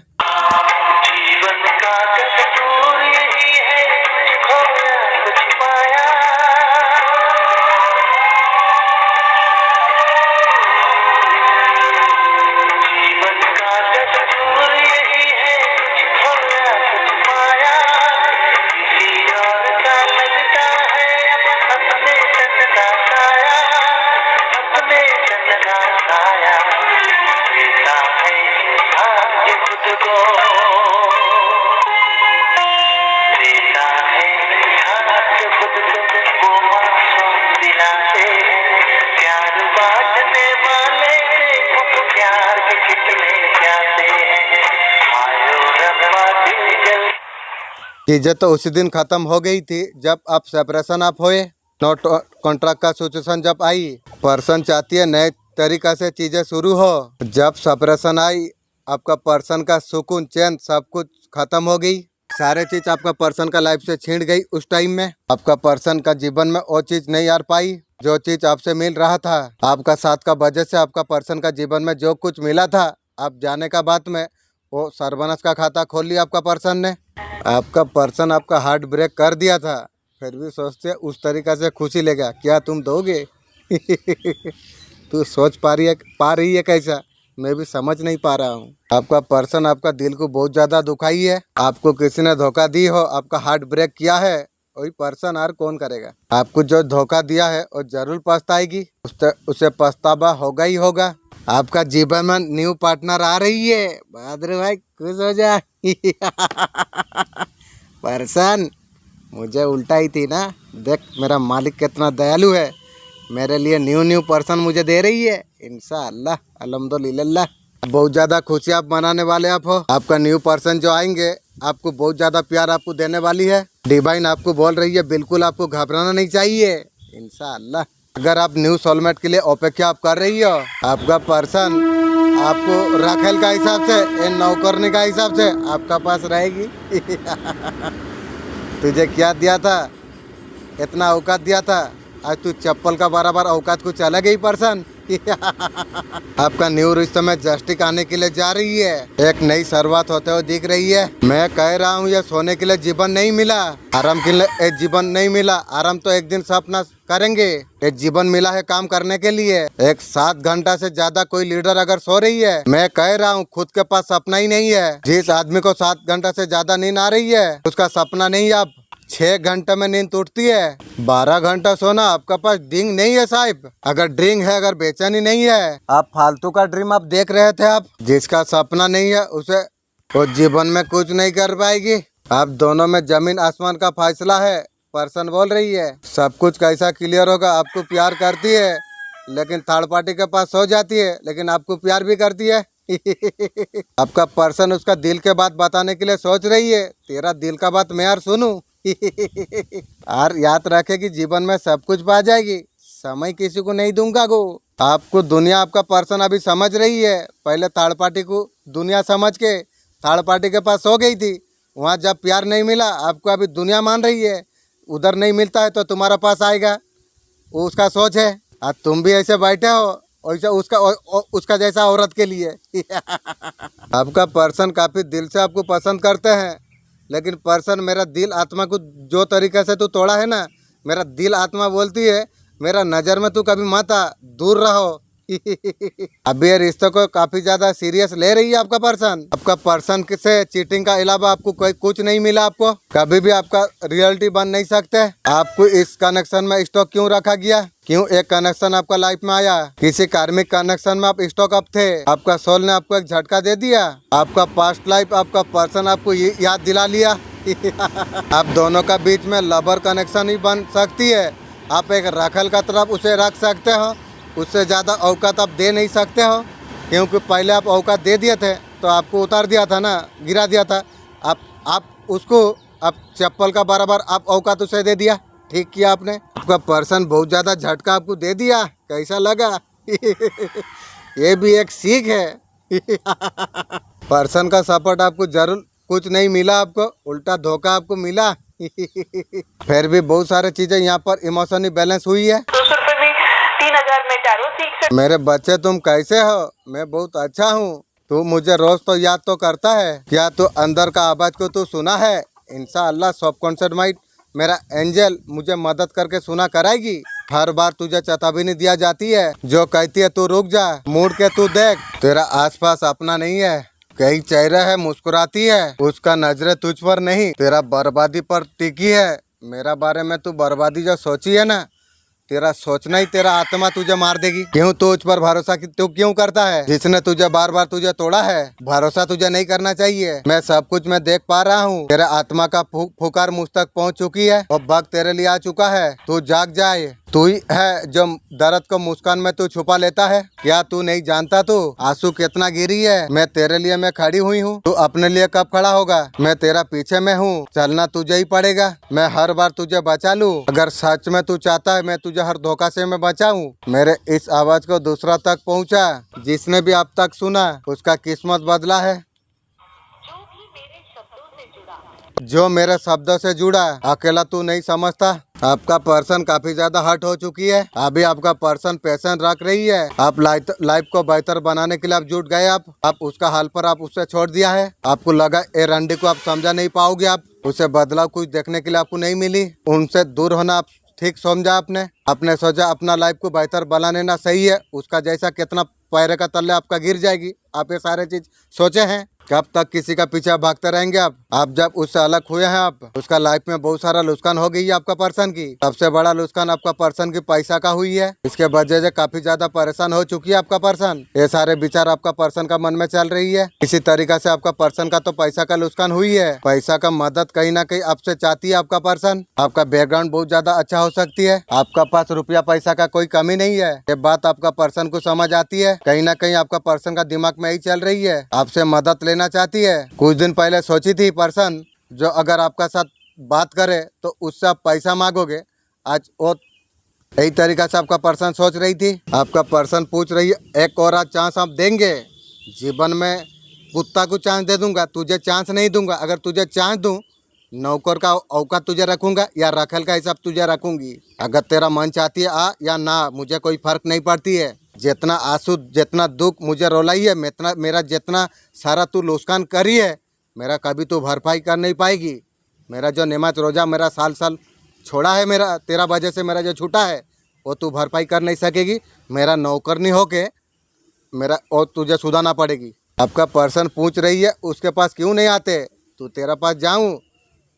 चीजें तो उसी दिन खत्म हो गई थी जब आप सेपरेशन आप हुए, नोट कॉन्ट्रैक्ट का सिचुएशन जब आई। पर्सन चाहती है नए तरीका से चीजें शुरू हो। जब सेपरेशन आई, आपका पर्सन का सुकून चैन सब कुछ खत्म हो गई। सारे चीज आपका पर्सन का लाइफ से छीन गई। उस टाइम में आपका पर्सन का जीवन में वो चीज नहीं आ पाई जो चीज आपसे मिल रहा था। आपका साथ का वजह से आपका पर्सन का जीवन में जो कुछ मिला था, आप जाने का बाद में वो सर्वनाश का खाता खोल लिया आपका पर्सन ने। आपका पर्सन आपका हार्ट ब्रेक कर दिया था, फिर भी सोचते उस तरीका से खुशी लेगा। क्या तुम दोगे? तू सोच पा रही है कैसा? मैं भी समझ नहीं पा रहा हूँ। आपका पर्सन आपका दिल को बहुत ज्यादा दुखाई है। आपको किसी ने धोखा दी हो, आपका हार्ट ब्रेक किया है, वही पर्सन और कौन करेगा? आपको जो धोखा दिया है वो जरूर पछताएगी, उसे पछतावा होगा ही होगा। आपका जीवन में न्यू पार्टनर आ रही है। बहादुर भाई खुश हो जा। पर्सन मुझे उल्टा ही थी ना। देख मेरा मालिक कितना दयालु है, मेरे लिए न्यू पर्सन मुझे दे रही है। इंशाअल्लाह अल्हम्दुलिल्लाह। बहुत ज़्यादा खुशी आप मनाने वाले आप हो। आपका न्यू पर्सन जो आएंगे आपको बहुत ज़्यादा प्यार आपको देने वाली है। डिवाइन आपको बोल रही है बिल्कुल आपको घबराना नहीं चाहिए। इंशाअल्लाह अगर आप न्यू सोलमेट के लिए अपेक्षा आप कर रही हो, आपका पर्सन आपको राखेल का हिसाब से, नौकरनी का हिसाब से आपका पास रहेगी। तुझे क्या दिया था, इतना औकात दिया था, आज तू चप्पल का बराबर औकात कुछ अलग ही पर्सन। आपका न्यू रिश्ते में जस्टिक आने के लिए जा रही है। एक नई शुरुआत होते हुए दिख रही है। मैं कह रहा हूँ ये सोने के लिए जीवन नहीं मिला, आराम के लिए एक जीवन नहीं मिला। आराम तो एक दिन से अपना करेंगे, एक जीवन मिला है काम करने के लिए। एक 7 घंटा से ज्यादा कोई लीडर अगर सो रही है, मैं कह रहा हूँ खुद के पास सपना ही नहीं है। जिस आदमी को 7 घंटा से ज्यादा नींद आ रही है उसका सपना नहीं। आप 6 घंटे में नींद टूटती है, 12 घंटा सोना आपका पास ड्रिंक नहीं है साहब। अगर ड्रिंक है, अगर बेचैनी नहीं है, आप फालतू का ड्रीम आप देख रहे थे। आप जिसका सपना नहीं है उसे वो जीवन में कुछ नहीं कर पाएगी। आप दोनों में जमीन आसमान का फैसला है। पर्सन बोल रही है सब कुछ कैसा क्लियर होगा। आपको प्यार करती है लेकिन थर्ड पार्टी के पास सो जाती है, लेकिन आपको प्यार भी करती है। आपका पर्सन उसका दिल के बात बताने के लिए सोच रही है। तेरा दिल का बात मैं यार सुनूं। और याद रखे कि जीवन में सब कुछ पा जाएगी, समय किसी को नहीं दूंगा गो। आपको दुनिया आपका पर्सन अभी समझ रही है। पहले थर्ड पार्टी को दुनिया समझ के थर्ड पार्टी के पास सो गई थी। वहाँ जब प्यार नहीं मिला आपको अभी दुनिया मान रही है। उधर नहीं मिलता है तो तुम्हारा पास आएगा, वो उसका सोच है। और तुम भी ऐसे बैठे हो वैसे उसका जैसा औरत के लिए। आपका पर्सन काफी दिल से आपको पसंद करते हैं, लेकिन पर्सन मेरा दिल आत्मा को जो तरीके से तू तोड़ा है ना, मेरा दिल आत्मा बोलती है मेरा नज़र में तू कभी मत आ, दूर रहो। अभी ये रिश्ते को काफी ज्यादा सीरियस ले रही है आपका पर्सन। आपका पर्सन से चीटिंग का अलावा आपको कोई कुछ नहीं मिला। आपको कभी भी आपका रियलिटी बन नहीं सकते। आपको इस कनेक्शन में स्टॉक क्यों रखा गया? क्यों एक कनेक्शन आपका लाइफ में आया? किसी कार्मिक कनेक्शन में आप स्टॉक अप थे, आपका सोल ने आपको एक झटका दे दिया। आपका पास्ट लाइफ आपका पर्सन आपको याद दिला लिया। आप दोनों का बीच में लवर कनेक्शन ही बन सकती है। आप एक रखल का तरफ उसे रख सकते हो, उससे ज़्यादा औकात आप दे नहीं सकते हो। क्योंकि पहले आप औकात दे दिए थे तो आपको उतार दिया था ना, गिरा दिया था। आप उसको आप चप्पल का बराबर आप औकात उसे दे दिया। ठीक किया आपने। आपका पर्सन बहुत ज़्यादा झटका आपको दे दिया, कैसा लगा? ये भी एक सीख है। पर्सन का सपोर्ट आपको जरूर कुछ नहीं मिला, आपको उल्टा धोखा आपको मिला। फिर भी बहुत सारी चीज़ें यहाँ पर इमोशनली बैलेंस हुई है। 3000 में टैरो सीख सकते। मेरे बच्चे तुम कैसे हो? मैं बहुत अच्छा हूँ। तू मुझे रोज तो याद तो करता है। क्या तू अंदर का आवाज को तू सुना है? इंशाअल्लाह सबकॉन्शियस माइंड मेरा एंजल मुझे मदद करके सुना कराएगी। हर बार तुझे चेतावनी दिया जाती है, जो कहती है तू रुक जा, मुड़ के तू देख, तेरा आसपास अपना नहीं है। कई चेहरा है मुस्कुराती है, उसका नजरें तुझ पर नहीं तेरा बर्बादी पर टिकी है। मेरा बारे में तू बर्बादी जो सोची है ना, तेरा सोचना ही तेरा आत्मा तुझे मार देगी। क्यों तू उस पर भरोसा तू क्यों करता है? जिसने तुझे बार बार तुझे तोड़ा है। भरोसा तुझे नहीं करना चाहिए। मैं सब कुछ मैं देख पा रहा हूँ। तेरे आत्मा का पुकार मुझ तक पहुँच चुकी है और वक्त तेरे लिए आ चुका है। तू जाग जाए। तू ही है जो दर्द को मुस्कान में तू छुपा लेता है। क्या तू नहीं जानता तू आंसू कितना गिरी है। मैं तेरे लिए मैं खड़ी हुई हूँ, तू अपने लिए कब खड़ा होगा। मैं तेरा पीछे में हूँ, चलना तुझे ही पड़ेगा। मैं हर बार तुझे बचा लूँ, अगर सच में तू चाहता है मैं तुझे हर धोखा से मैं बचाऊँ। मेरे इस आवाज को दूसरा तक पहुँचा, जिसने भी अब तक सुना उसका किस्मत बदला है। जो मेरे शब्दों से जुड़ा अकेला तू नहीं समझता। आपका पर्सन काफी ज्यादा हर्ट हो चुकी है, अभी आपका पर्सन पैशन रख रही है। आप लाइफ को बेहतर बनाने के लिए आप जुट गए। आप उसका हाल पर आप उसे छोड़ दिया है। आपको लगा ए रंडी को आप समझा नहीं पाओगे, आप उसे बदलाव कुछ देखने के लिए आपको नहीं मिली। उनसे दूर होना आप ठीक समझा आपने सोचा अपना लाइफ को बेहतर बना लेना सही है। उसका जैसा कितना पैर का तल्ले आपका गिर जाएगी। आप ये सारे चीज सोचे हैं। कब तक किसी का पीछे भागते रहेंगे आप जब उससे अलग हुए हैं आप उसका लाइफ में बहुत सारा नुकसान हो गई है। आपका पर्सन की सबसे बड़ा नुकसान आपका पर्सन की पैसा का हुई है। इसके वजह से काफी ज्यादा परेशान हो चुकी है आपका पर्सन। ये सारे विचार आपका पर्सन का मन में चल रही है। इसी तरीका से आपका पर्सन का तो पैसा का नुकसान हुई है। पैसा का मदद कहीं ना कहीं आपसे चाहती है आपका पर्सन। आपका बैकग्राउंड बहुत ज्यादा अच्छा हो सकती है। आपका पास रुपया पैसा का कोई कमी नहीं है। ये बात आपका पर्सन को समझ आती है। कहीं ना कहीं आपका पर्सन का दिमाग में ही चल रही है, आपसे मदद लेना चाहती है। कुछ दिन पहले सोची थी पर्सन जो अगर आपका साथ बात करे तो उससे आप पैसा मांगोगे। आज वो यही तरीका से आपका पर्सन सोच रही थी। आपका पर्सन पूछ रही है एक और चांस आप देंगे। जीवन में कुत्ता को चांस दे दूंगा, तुझे चांस नहीं दूंगा। अगर तुझे चांस दूं, नौकर का औकात तुझे रखूंगा या रखल का हिसाब तुझे रखूंगी। अगर तेरा मन चाहती है आ या ना, मुझे कोई फर्क नहीं पड़ती है। जितना आंसू जितना दुख मुझे रोलाई है, मेरा जितना सारा तू नुकसान करी है, मेरा कभी तू भरपाई कर नहीं पाएगी। मेरा जो नमाज रोजा मेरा साल छोड़ा है, मेरा तेरा वजह से मेरा जो छूटा है वो तू भरपाई कर नहीं सकेगी। मेरा नौकर नहीं होके मेरा और तुझे सुधारना पड़ेगी। आपका पर्सन पूछ रही है उसके पास क्यों नहीं आते। तू तेरा पास जाऊँ,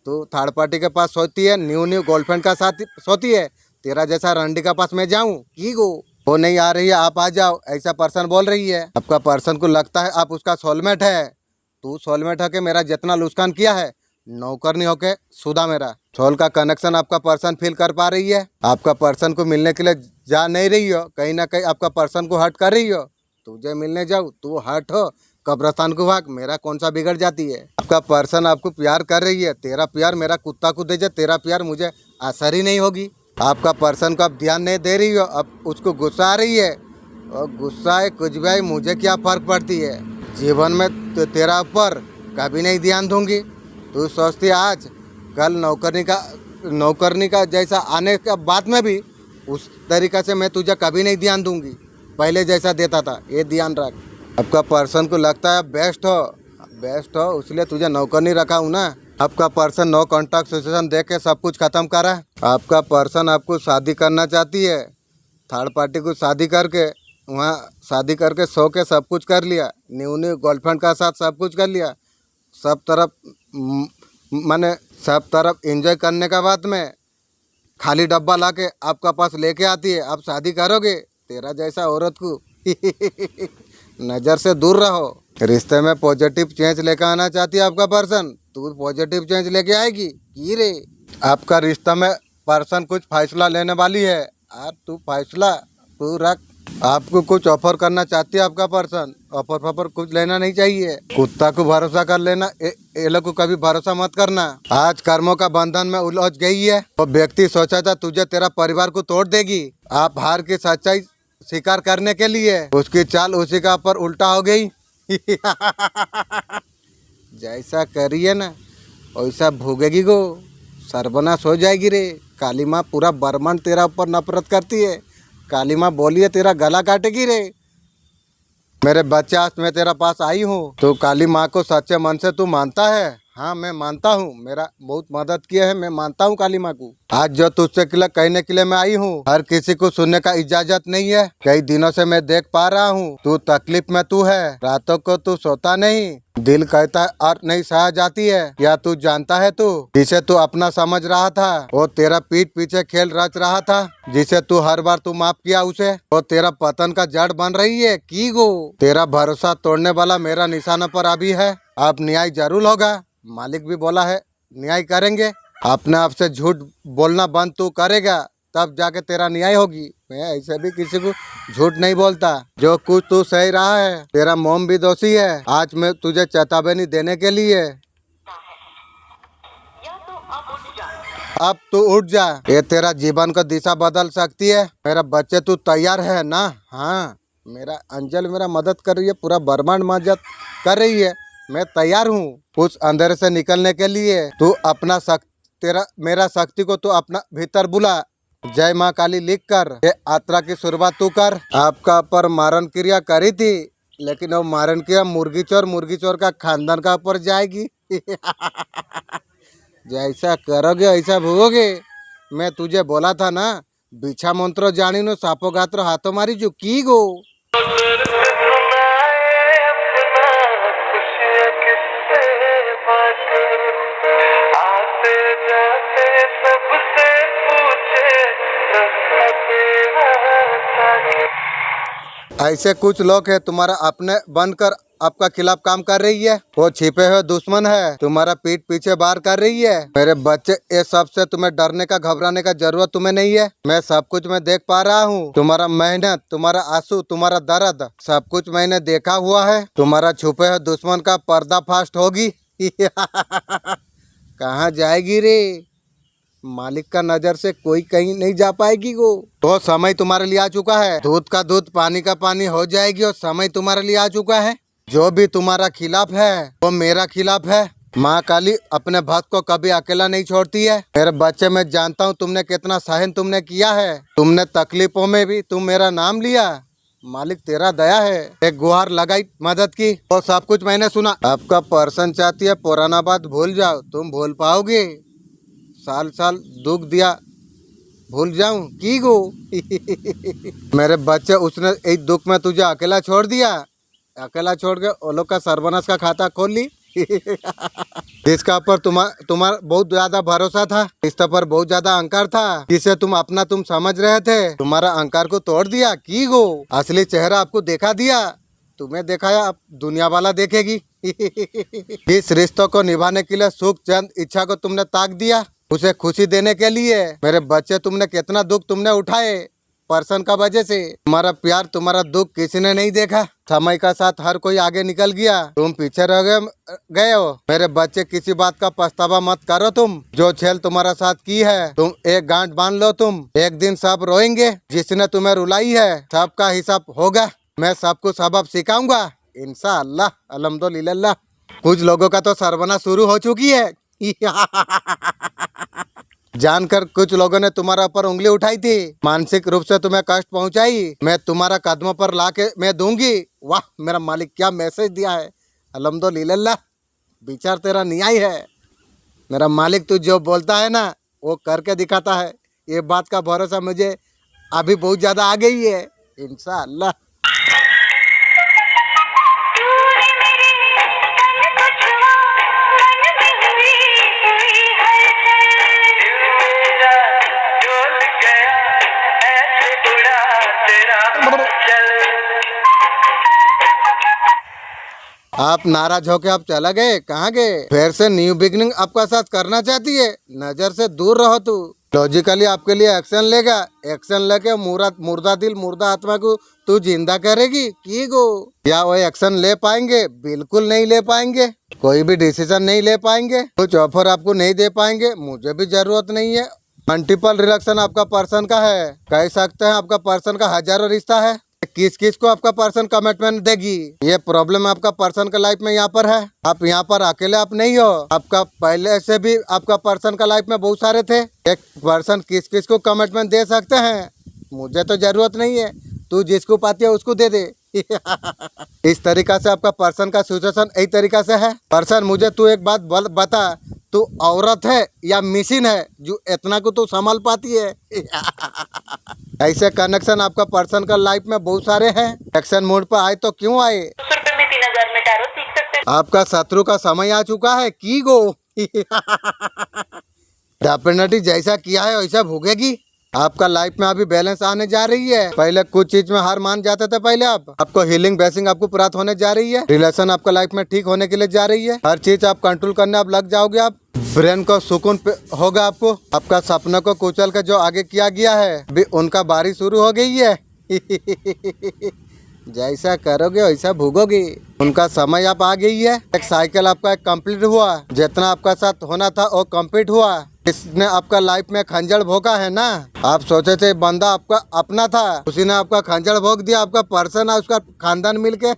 तू थर्ड पार्टी के पास सोती है, न्यू गर्लफ्रेंड का साथ सोती है। तेरा जैसा रंडी का पास मैं जाऊँ की गो वो नहीं आ रही है, आप आ जाओ, ऐसा पर्सन बोल रही है। आपका पर्सन को लगता है आप उसका सोलमेट है। तू सोलमेट होके मेरा जितना नुकसान किया है, नौकर नहीं होके सुधा मेरा सोल का कनेक्शन आपका पर्सन फील कर पा रही है। आपका पर्सन को मिलने के लिए जा नहीं रही हो, कहीं ना कहीं आपका पर्सन को हर्ट कर रही हो। तुझे मिलने जाऊँ तू हर्ट हो, कब्रस्तान को भाग, मेरा कौन सा बिगड़ जाती है। आपका पर्सन आपको प्यार कर रही है। तेरा प्यार मेरा कुत्ता को दे जाए, तेरा प्यार मुझे असर ही नहीं होगी। आपका पर्सन को आप ध्यान नहीं दे रही हो, अब उसको गुस्सा आ रही है। और गुस्सा है कुछ भी, मुझे क्या फ़र्क पड़ती है। जीवन में तो तेरा ऊपर कभी नहीं ध्यान दूंगी। तू सोचती आज कल नौकरनी का जैसा आने के बाद में भी उस तरीक़ा से मैं तुझे कभी नहीं ध्यान दूंगी, पहले जैसा देता था, ये ध्यान रख। आपका पर्सन को लगता है बेस्ट हो इसलिए तुझे नौकर नहीं रखा हूँ ना। आपका पर्सन नो कॉन्टैक्ट सिचुएशन देख के सब कुछ खत्म करा। आपका पर्सन आपको शादी करना चाहती है। थर्ड पार्टी को शादी करके वहाँ शादी करके सो के सब कुछ कर लिया, न्यू गर्लफ्रेंड का साथ सब कुछ कर लिया। सब तरफ एंजॉय करने के बाद में खाली डब्बा लाके आपका पास लेके आती है। आप शादी करोगे, तेरा जैसा औरत को नज़र से दूर रहो। रिश्ते में पॉजिटिव चेंज लेकर आना चाहती है आपका पर्सन, तू पॉजिटिव चेंज लेके आएगी की रे। आपका रिश्ता में पर्सन कुछ फैसला लेने वाली है। तू फैसला तू रख। आपको कुछ ऑफर करना चाहती है आपका पर्सन, ऑफर कुछ लेना नहीं चाहिए। कुत्ता को भरोसा कर लेना, ये लोग को कभी भरोसा मत करना। आज कर्मों का बंधन में उलझ गई है। वो व्यक्ति सोचा था तुझे तेरा परिवार को तोड़ देगी। आप हार की सच्चाई स्वीकार करने के लिए उसकी चाल उसी का पर उल्टा हो गई। जैसा करिए ना वैसा भोगेगी गो, सर्वनाश हो जाएगी रे। काली माँ पूरा ब्रह्मांड तेरा ऊपर नफरत करती है। काली माँ बोली है तेरा गला काटेगी रे। मेरे बच्चे आज मैं तेरा पास आई हूँ, तो काली माँ को सच्चे मन से तू मानता है। हाँ मैं मानता हूँ, मेरा बहुत मदद किया है, मैं मानता हूँ काली माँ को। आज जो तुझसे कहने के लिए मैं आई हूँ, हर किसी को सुनने का इजाजत नहीं है। कई दिनों से मैं देख पा रहा हूँ तू तकलीफ में तू है। रातों को तू सोता नहीं, दिल कहता है और नहीं सहा जाती है। क्या तू जानता है तू जिसे तू अपना समझ रहा था वो तेरा पीठ पीछे खेल रच रहा था। जिसे तू हर बार तू माफ किया उसे, वो तेरा पतन का जड़ बन रही है की गो। तेरा भरोसा तोड़ने वाला मेरा निशाना पर अभी है। अब न्याय जरूर होगा, मालिक भी बोला है न्याय करेंगे। अपने आप से झूठ बोलना बंद तू करेगा तब जाके तेरा न्याय होगी। मैं ऐसे भी किसी को झूठ नहीं बोलता। जो कुछ तू सही रहा है, तेरा मोम भी दोषी है। आज मैं तुझे चेतावनी देने के लिए, अब तू उठ जा। ये तेरा जीवन का दिशा बदल सकती है। मेरा बच्चे तू तैयार है ना? हाँ, मेरा अंजल मेरा मदद कर रही है, पूरा ब्रह्मांड मदद कर रही है। मैं तैयार हूँ उस अंधेरे से निकलने के लिए। तू अपना तेरा मेरा शक्ति को तू अपना भीतर बुला। जय माँ काली लिख कर ये यात्रा की शुरुआत तू कर। आपका पर मारण क्रिया करी थी, लेकिन वो मारण क्रिया मुर्गी चोर का खानदान का ऊपर जाएगी। जैसा करोगे ऐसा भोगोगे। मैं तुझे बोला था ना, बिछा मंत्र जानी नो सापो गात्र हाथों मारी जो की गो। ऐसे कुछ लोग हैं तुम्हारा अपने बनकर आपका खिलाफ काम कर रही है। वो छिपे हुए दुश्मन है, तुम्हारा पीठ पीछे बार कर रही है। मेरे बच्चे, ये सब से तुम्हें डरने का घबराने का जरूरत तुम्हें नहीं है। मैं सब कुछ मैं देख पा रहा हूँ। तुम्हारा मेहनत, तुम्हारा आंसू, तुम्हारा दर्द, सब कुछ मैंने देखा हुआ है। तुम्हारा छुपे हुए दुश्मन का पर्दाफाश होगी। कहाँ जाएगी रे? मालिक का नजर से कोई कहीं नहीं जा पाएगी वो। तो समय तुम्हारे लिए आ चुका है। दूध का दूध पानी का पानी हो जाएगी और समय तुम्हारे लिए आ चुका है। जो भी तुम्हारा खिलाफ है वो मेरा खिलाफ है। माँ काली अपने भक्त को कभी अकेला नहीं छोड़ती है। मेरे बच्चे, मैं जानता हूँ तुमने कितना सहन तुमने किया है। तुमने तकलीफों में भी तुम मेरा नाम लिया। मालिक तेरा दया है। एक गुहार लगाई मदद की और सब कुछ मैंने सुना। आपका पर्सन चाहती है पुराना बात भूल जाओ। तुम भूल पाओगे? साल साल दुख दिया भूल जाऊं की गो। मेरे बच्चे, उसने एक दुख में तुझे अकेला छोड़ दिया। अकेला छोड़ के वो लोग का सर्वनाश का खाता खोल ली। जिसका ऊपर तुम्हारा बहुत ज्यादा भरोसा था, रिश्ते पर बहुत ज्यादा अहंकार था, जिसे तुम समझ रहे थे, तुम्हारा अहंकार को तोड़ दिया की गो। असली चेहरा आपको देखा दिया। तुम्हें दिखाया, अब दुनिया वाला देखेगी। इस रिश्तों को निभाने के लिए सुख चंद इच्छा को तुमने ताक दिया, उसे खुशी देने के लिए। मेरे बच्चे, तुमने कितना दुख तुमने उठाए पर्सन का वजह से। तुम्हारा प्यार, तुम्हारा दुख किसी ने नहीं देखा। समय का साथ हर कोई आगे निकल गया, तुम पीछे रह गए हो। मेरे बच्चे, किसी बात का पछतावा मत करो। तुम जो छेल तुम्हारा साथ की है, तुम एक गांठ बांध लो। तुम एक दिन सब रोएंगे। जिसने तुम्हें रुलाई है, सबका हिसाब होगा। मैं सबको सबक सिखाऊंगा इंशाअल्लाह। अल्हम्दुलिल्लाह। कुछ लोगों का तो सर्वनाश शुरू हो चुकी है। जानकर कुछ लोगों ने तुम्हारा ऊपर उंगली उठाई थी, मानसिक रूप से तुम्हें कष्ट पहुंचाई। मैं तुम्हारा कदमों पर लाके मैं दूंगी। वाह मेरा मालिक, क्या मैसेज दिया है। अल्हम्दुलिल्लाह। विचार तेरा न्याय है। मेरा मालिक, तू जो बोलता है ना वो करके दिखाता है। ये बात का भरोसा मुझे अभी बहुत ज्यादा आ गई है इंशाअल्लाह। आप नाराज होके आप चला गए, कहाँ गए? फिर से न्यू बिगनिंग आपका साथ करना चाहती है। नजर से दूर रहो। तू लॉजिकली आपके लिए एक्शन लेगा। एक्शन लेके मुर्दा दिल मुर्दा आत्मा को तू जिंदा करेगी की गो। क्या वो एक्शन ले पाएंगे? बिल्कुल नहीं ले पाएंगे। कोई भी डिसीजन नहीं ले पाएंगे। कुछ ऑफर आपको नहीं दे पाएंगे। मुझे भी जरूरत नहीं है। मल्टीपल रिलेशन आपका पर्सन का है। कह सकते हैं आपका पर्सन का हजारों रिश्ता है। किस किस को आपका पर्सन कमिटमेंट देगी? ये प्रॉब्लम आपका पर्सन का लाइफ में यहाँ पर है। आप यहाँ पर अकेले आप नहीं हो। आपका पहले से भी आपका पर्सन का लाइफ में बहुत सारे थे। एक पर्सन किस किस को कमिटमेंट दे सकते हैं? मुझे तो जरूरत नहीं है। तू जिसको पाती है उसको दे दे। इस तरीका से आपका पर्सन का सिचुएशन यही तरीका से है। पर्सन, मुझे तू एक बात बता, तू औरत है या मशीन है जो इतना को तू संभाल पाती है? ऐसे कनेक्शन आपका पर्सन का लाइफ में बहुत सारे हैं। एक्शन मोड पर आए तो क्यों आए? 200 में 3000 में टैरो सीख सकते हैं। आपका शत्रु का समय आ चुका है की गो। डेफिनेटली जैसा किया है वैसा भोगेगी। आपका लाइफ में अभी बैलेंस आने जा रही है। पहले कुछ चीज में हार मान जाते थे, पहले आपको हीलिंग बेसिंग आपको प्राप्त होने जा रही है। रिलेशन आपका लाइफ में ठीक होने के लिए जा रही है। हर चीज आप कंट्रोल करने आप लग जाओगे। आप ब्रेन को सुकून होगा आपको। आपका सपनों को कुचल के जो आगे किया गया है अभी उनका बारी शुरू हो गई है। जैसा करोगे वैसा भोगोगे। उनका समय आप आ गई है। एक साइकिल आपका एक कंप्लीट हुआ। जितना आपका साथ होना था वो कंप्लीट हुआ। इसने आपका लाइफ में खंजर भोगा है ना। आप सोचे थे बंदा आपका अपना था, उसी ने आपका खंजर भोग दिया। आपका पर्सन है, उसका खानदान मिलके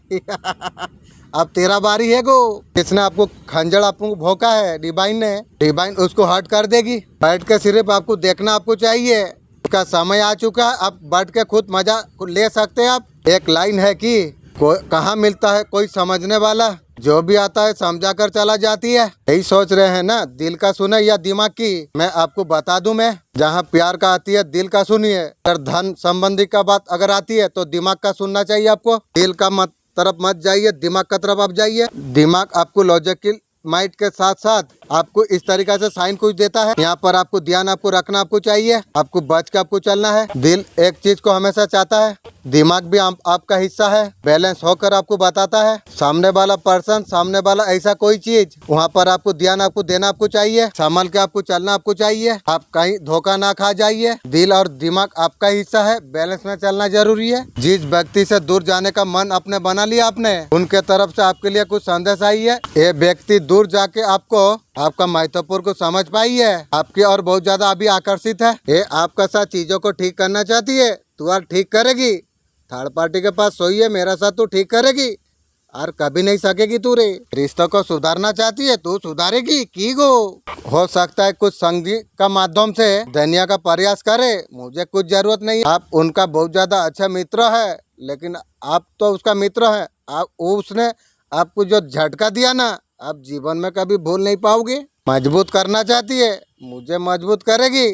अब तेरा बारी है गो। किसने आपको खंजर आपको भोंका है? डिवाइन ने। डिवाइन उसको हर्ट कर देगी। बैठ के सिर्फ आपको देखना आपको चाहिए। उसका समय आ चुका है। आप बैठ के खुद मजा ले सकते हैं। आप एक लाइन है कि कहाँ मिलता है कोई समझने वाला, जो भी आता है समझा कर चला जाती है। यही सोच रहे हैं ना, दिल का सुने या दिमाग की? मैं आपको बता दूं, मैं जहाँ प्यार का आती है दिल का सुनिए। अगर धन संबंधी का बात अगर आती है तो दिमाग का सुनना चाहिए आपको। दिल का मत तरफ मत जाइए, दिमाग का तरफ आप जाइए। दिमाग आपको लॉजिकल माइंड के साथ साथ आपको इस तरीके से साइन कुछ देता है। यहाँ पर आपको ध्यान आपको रखना आपको चाहिए। आपको बच के आपको चलना है। दिल एक चीज को हमेशा चाहता है, दिमाग भी आपका हिस्सा है। बैलेंस होकर आपको बताता है। सामने वाला पर्सन, सामने वाला ऐसा कोई चीज, वहाँ पर आपको ध्यान आपको देना आपको चाहिए। संभल के आपको चलना आपको चाहिए। आप कहीं धोखा ना खा जाइए। दिल और दिमाग आपका हिस्सा है। बैलेंस में चलना जरूरी है। जिस व्यक्ति से दूर जाने का मन अपने बना लिया आपने, उनके तरफ से आपके लिए कुछ संदेश आई है। ये व्यक्ति दूर जाके आपको आपका महत्वपूर्ण को समझ पाई है। आपकी और बहुत ज्यादा अभी आकर्षित है। ये आपका साथ चीजों को ठीक करना चाहती है। तू और ठीक करेगी। थर्ड पार्टी के पास सोई है, मेरा साथ तू ठीक करेगी और कभी नहीं सकेगी तू रे। रिश्तों को सुधारना चाहती है, तू सुधारेगी की गो। हो सकता है कुछ संगीत का माध्यम से दुनिया का प्रयास करे। मुझे कुछ जरूरत नहीं। आप उनका बहुत ज्यादा अच्छा मित्र है, लेकिन आप तो उसका मित्र है। आप उसने आपको जो झटका दिया ना, आप जीवन में कभी भूल नहीं पाओगे। मजबूत करना चाहती है, मुझे मजबूत करेगी।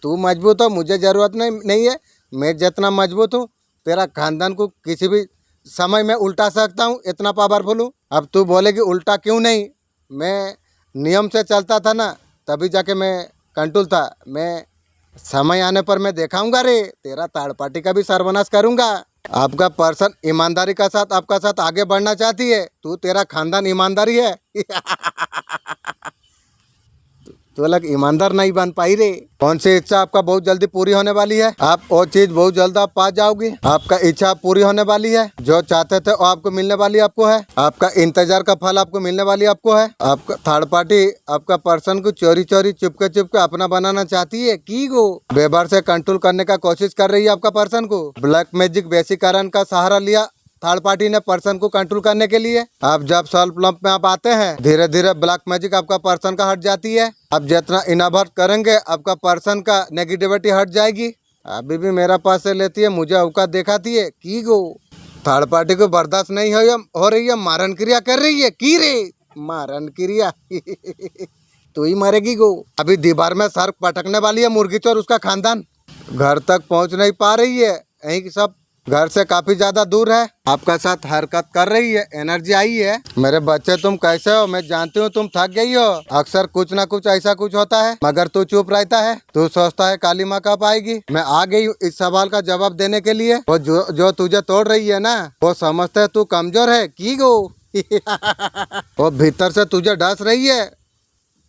तू मजबूत हो, मुझे जरूरत नहीं है। मैं जितना मजबूत हूँ, तेरा खानदान को किसी भी समय में उल्टा सकता हूँ, इतना पावरफुल हूँ। अब तू बोलेगी उल्टा क्यों नहीं? मैं नियम से चलता था ना, तभी जाके मैं कंट्रोल था। मैं समय आने पर मैं दिखाऊंगा रे, तेरा थर्ड पार्टी का भी सर्वनाश करूंगा। आपका पर्सन ईमानदारी का साथ आपका साथ आगे बढ़ना चाहती है। तू तेरा खानदान ईमानदारी है। तो अलग ईमानदार नहीं बन पाई रे। कौन सी इच्छा आपका बहुत जल्दी पूरी होने वाली है? आप वो चीज बहुत जल्द आप पा जाओगी। आपका इच्छा पूरी होने वाली है। जो चाहते थे वो आपको मिलने वाली आपको है। आपका इंतजार का फल आपको मिलने वाली आपको है। आपका थर्ड पार्टी आपका पर्सन को चोरी चोरी चुपके अपना बनाना चाहती है की गो। व्यवहार से कंट्रोल करने का कोशिश कर रही है आपका पर्सन को। ब्लैक मैजिक वशीकरण का सहारा लिया थर्ड पार्टी ने पर्सन को कंट्रोल करने के लिए। आप जब सेल्फ लव में आप आते हैं, धीरे धीरे ब्लैक मैजिक आपका पर्सन का हट जाती है। आप जितना इनवर्ट करेंगे, आपका पर्सन का नेगेटिविटी हट जाएगी। अभी भी मेरा पास से लेती है, मुझे औकात दिखाती है की गो। थर्ड पार्टी को बर्दाश्त नहीं हो रही है, मारन क्रिया कर रही है की रे। मारन क्रिया तू ही मरेगी गो। अभी दीवार में सर पटकने वाली है मुर्गी चोर उसका खानदान। घर तक पहुंच नहीं पा रही है। यही सब घर से काफी ज्यादा दूर है। आपका साथ हरकत कर रही है, एनर्जी आई है। मेरे बच्चे तुम कैसे हो? मैं जानती हूँ तुम थक गई हो। अक्सर कुछ ना कुछ ऐसा कुछ होता है, मगर तू चुप रहता है। तू सोचता है काली माँ कब आएगी। मैं आ गई हूँ इस सवाल का जवाब देने के लिए। वो जो तुझे तोड़ रही है ना, वो समझते है तू कमजोर है की गो। वो भीतर से तुझे डस रही है।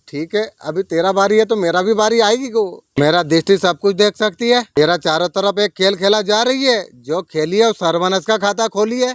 ठीक है, अभी तेरा बारी है तो मेरा भी बारी आएगी को। मेरा दृष्टि सब कुछ देख सकती है। तेरा चारों तरफ एक खेल खेला जा रही है। जो खेली है वो सर्वनाश का खाता खोली है।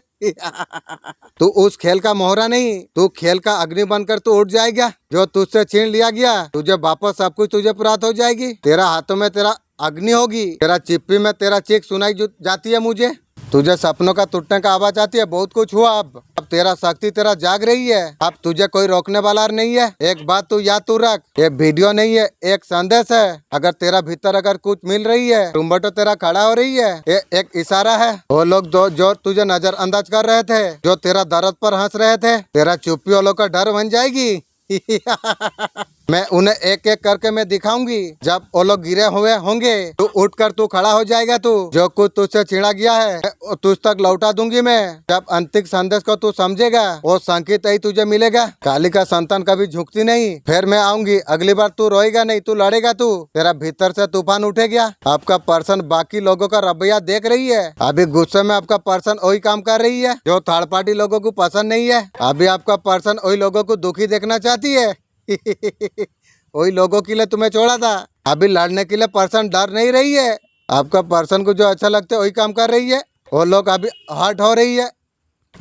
तू उस खेल का मोहरा नहीं, तू खेल का अग्नि बनकर तू उठ जाएगा। जो तुझसे छीन लिया गया, तुझे वापस सब कुछ तुझे प्राप्त हो जाएगी। तेरा हाथों में तेरा अग्नि होगी। तेरा चिप्पी में तेरा चीख सुनाई जाती है मुझे। तुझे सपनों का टूटने का आवाज आती है। बहुत कुछ हुआ। अब तेरा शक्ति तेरा जाग रही है। अब तुझे कोई रोकने वाला नहीं है। एक बात तू याद तू रख, ये वीडियो नहीं है, एक संदेश है। अगर तेरा भीतर अगर कुछ मिल रही है, टुम्बटो तेरा खड़ा हो रही है, ये एक इशारा है। वो लोग जो तुझे नजरअंदाज कर रहे थे, जो तेरा दर्द पर हंस रहे थे, तेरा चुप्पी वालों का डर बन जाएगी। मैं उन्हें एक एक करके मैं दिखाऊंगी। जब वो लोग गिरे हुए होंगे तो उठकर तू खड़ा हो जाएगा। तू जो कुछ तुझसे छीना गया है वो तुझ तक लौटा दूंगी मैं। जब अंतिम संदेश को तू समझेगा वो संकेत ही तुझे मिलेगा। काली का संतान कभी झुकती नहीं। फिर मैं आऊंगी, अगली बार तू रोएगा नहीं, तू लड़ेगा। तू तेरा भीतर से तूफान उठेगा। आपका पर्सन बाकी लोगों का रवैया देख रही है। अभी गुस्से में आपका पर्सन वही काम कर रही है जो थर्ड पार्टी लोगों को पसंद नहीं है। अभी आपका पर्सन वही लोगों को दुखी देखना चाहती है। वही लोगों के लिए तुम्हें छोड़ा था। अभी लड़ने के लिए पर्सन डर नहीं रही है। आपका पर्सन को जो अच्छा लगता है वही काम कर रही है। वो लोग अभी हर्ट हो रही है।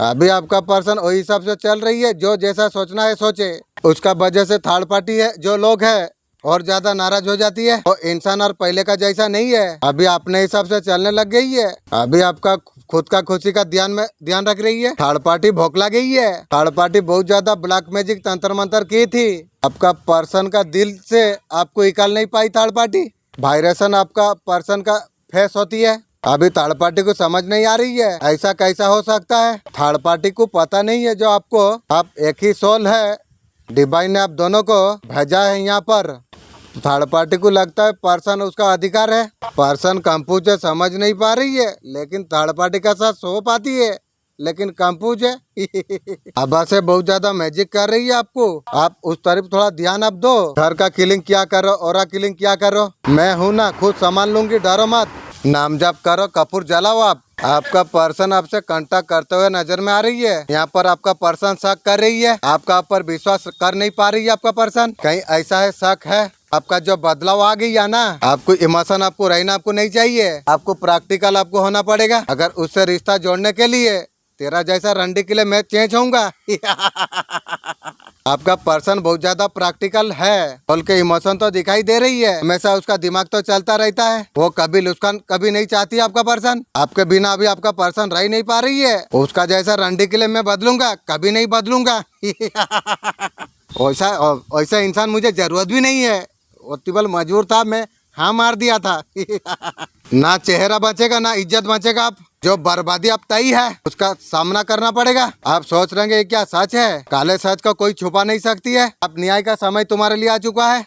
अभी आपका पर्सन वही हिसाब से चल रही है। जो जैसा सोचना है सोचे। उसका वजह से थर्ड पार्टी है जो लोग है और ज्यादा नाराज हो जाती है। वो इंसान और पहले का जैसा नहीं है। अभी अपने हिसाब से चलने लग गई है। अभी आपका खुद का खुशी का ध्यान रख रही है। थर्ड पार्टी भौंकला गई है। थर्ड पार्टी बहुत ज्यादा ब्लैक मैजिक तंत्र मंत्र की थी। आपका पर्सन का दिल से आपको निकाल नहीं पाई थर्ड पार्टी। वायरेशन आपका पर्सन का फेस होती है। अभी थर्ड पार्टी को समझ नहीं आ रही है ऐसा कैसा हो सकता है। थर्ड पार्टी को पता नहीं है जो आपको आप एक ही सोल है। डिवाइन ने आप दोनों को भेजा है यहाँ पर। थर्ड पार्टी को लगता है पर्सन उसका अधिकार है। पर्सन कंपूज है, समझ नहीं पा रही है, लेकिन थर्ड पार्टी का साथ सो पाती है, लेकिन कंपूज है। अब से बहुत ज्यादा मैजिक कर रही है आपको। आप उस तरफ थोड़ा ध्यान अब दो। घर का किलिंग क्या करो, और किलिंग क्या करो, मैं हूँ ना, खुद संभाल लूंगी, डरो मत। नाम जप करो, कपूर जलाओ। आप आपका पर्सन आपसे कांटेक्ट करते हुए नजर में आ रही है। यहाँ पर आपका पर्सन शक कर रही है। आपका ऊपर विश्वास कर नहीं पा रही है। आपका पर्सन कहीं ऐसा है, शक है। आपका जो बदलाव आ गई है ना, आपको इमोशन आपको रहना आपको नहीं चाहिए। आपको प्रैक्टिकल आपको होना पड़ेगा। अगर उससे रिश्ता जोड़ने के लिए तेरा जैसा रंडी के लिए मैं चेंज होऊंगा। आपका पर्सन बहुत ज्यादा प्रैक्टिकल है। बोल के इमोशन तो दिखाई दे रही है। हमेशा उसका दिमाग तो चलता रहता है। वो कभी लुस्कान कभी नहीं चाहती। आपका पर्सन आपके बिना अभी आपका पर्सन रह नहीं पा रही है। उसका जैसा रंडी के लिए मैं बदलूंगा, कभी नहीं बदलूंगा। वैसा इंसान मुझे जरूरत भी नहीं है। वो केवल मजबूर था, मैं हाँ मार दिया था। ना चेहरा बचेगा ना इज्जत बचेगा। आप जो बर्बादी अब तय है उसका सामना करना पड़ेगा। आप सोच रहे हैं क्या सच है? काले सच को कोई छुपा नहीं सकती है। अब न्याय का समय तुम्हारे लिए आ चुका है।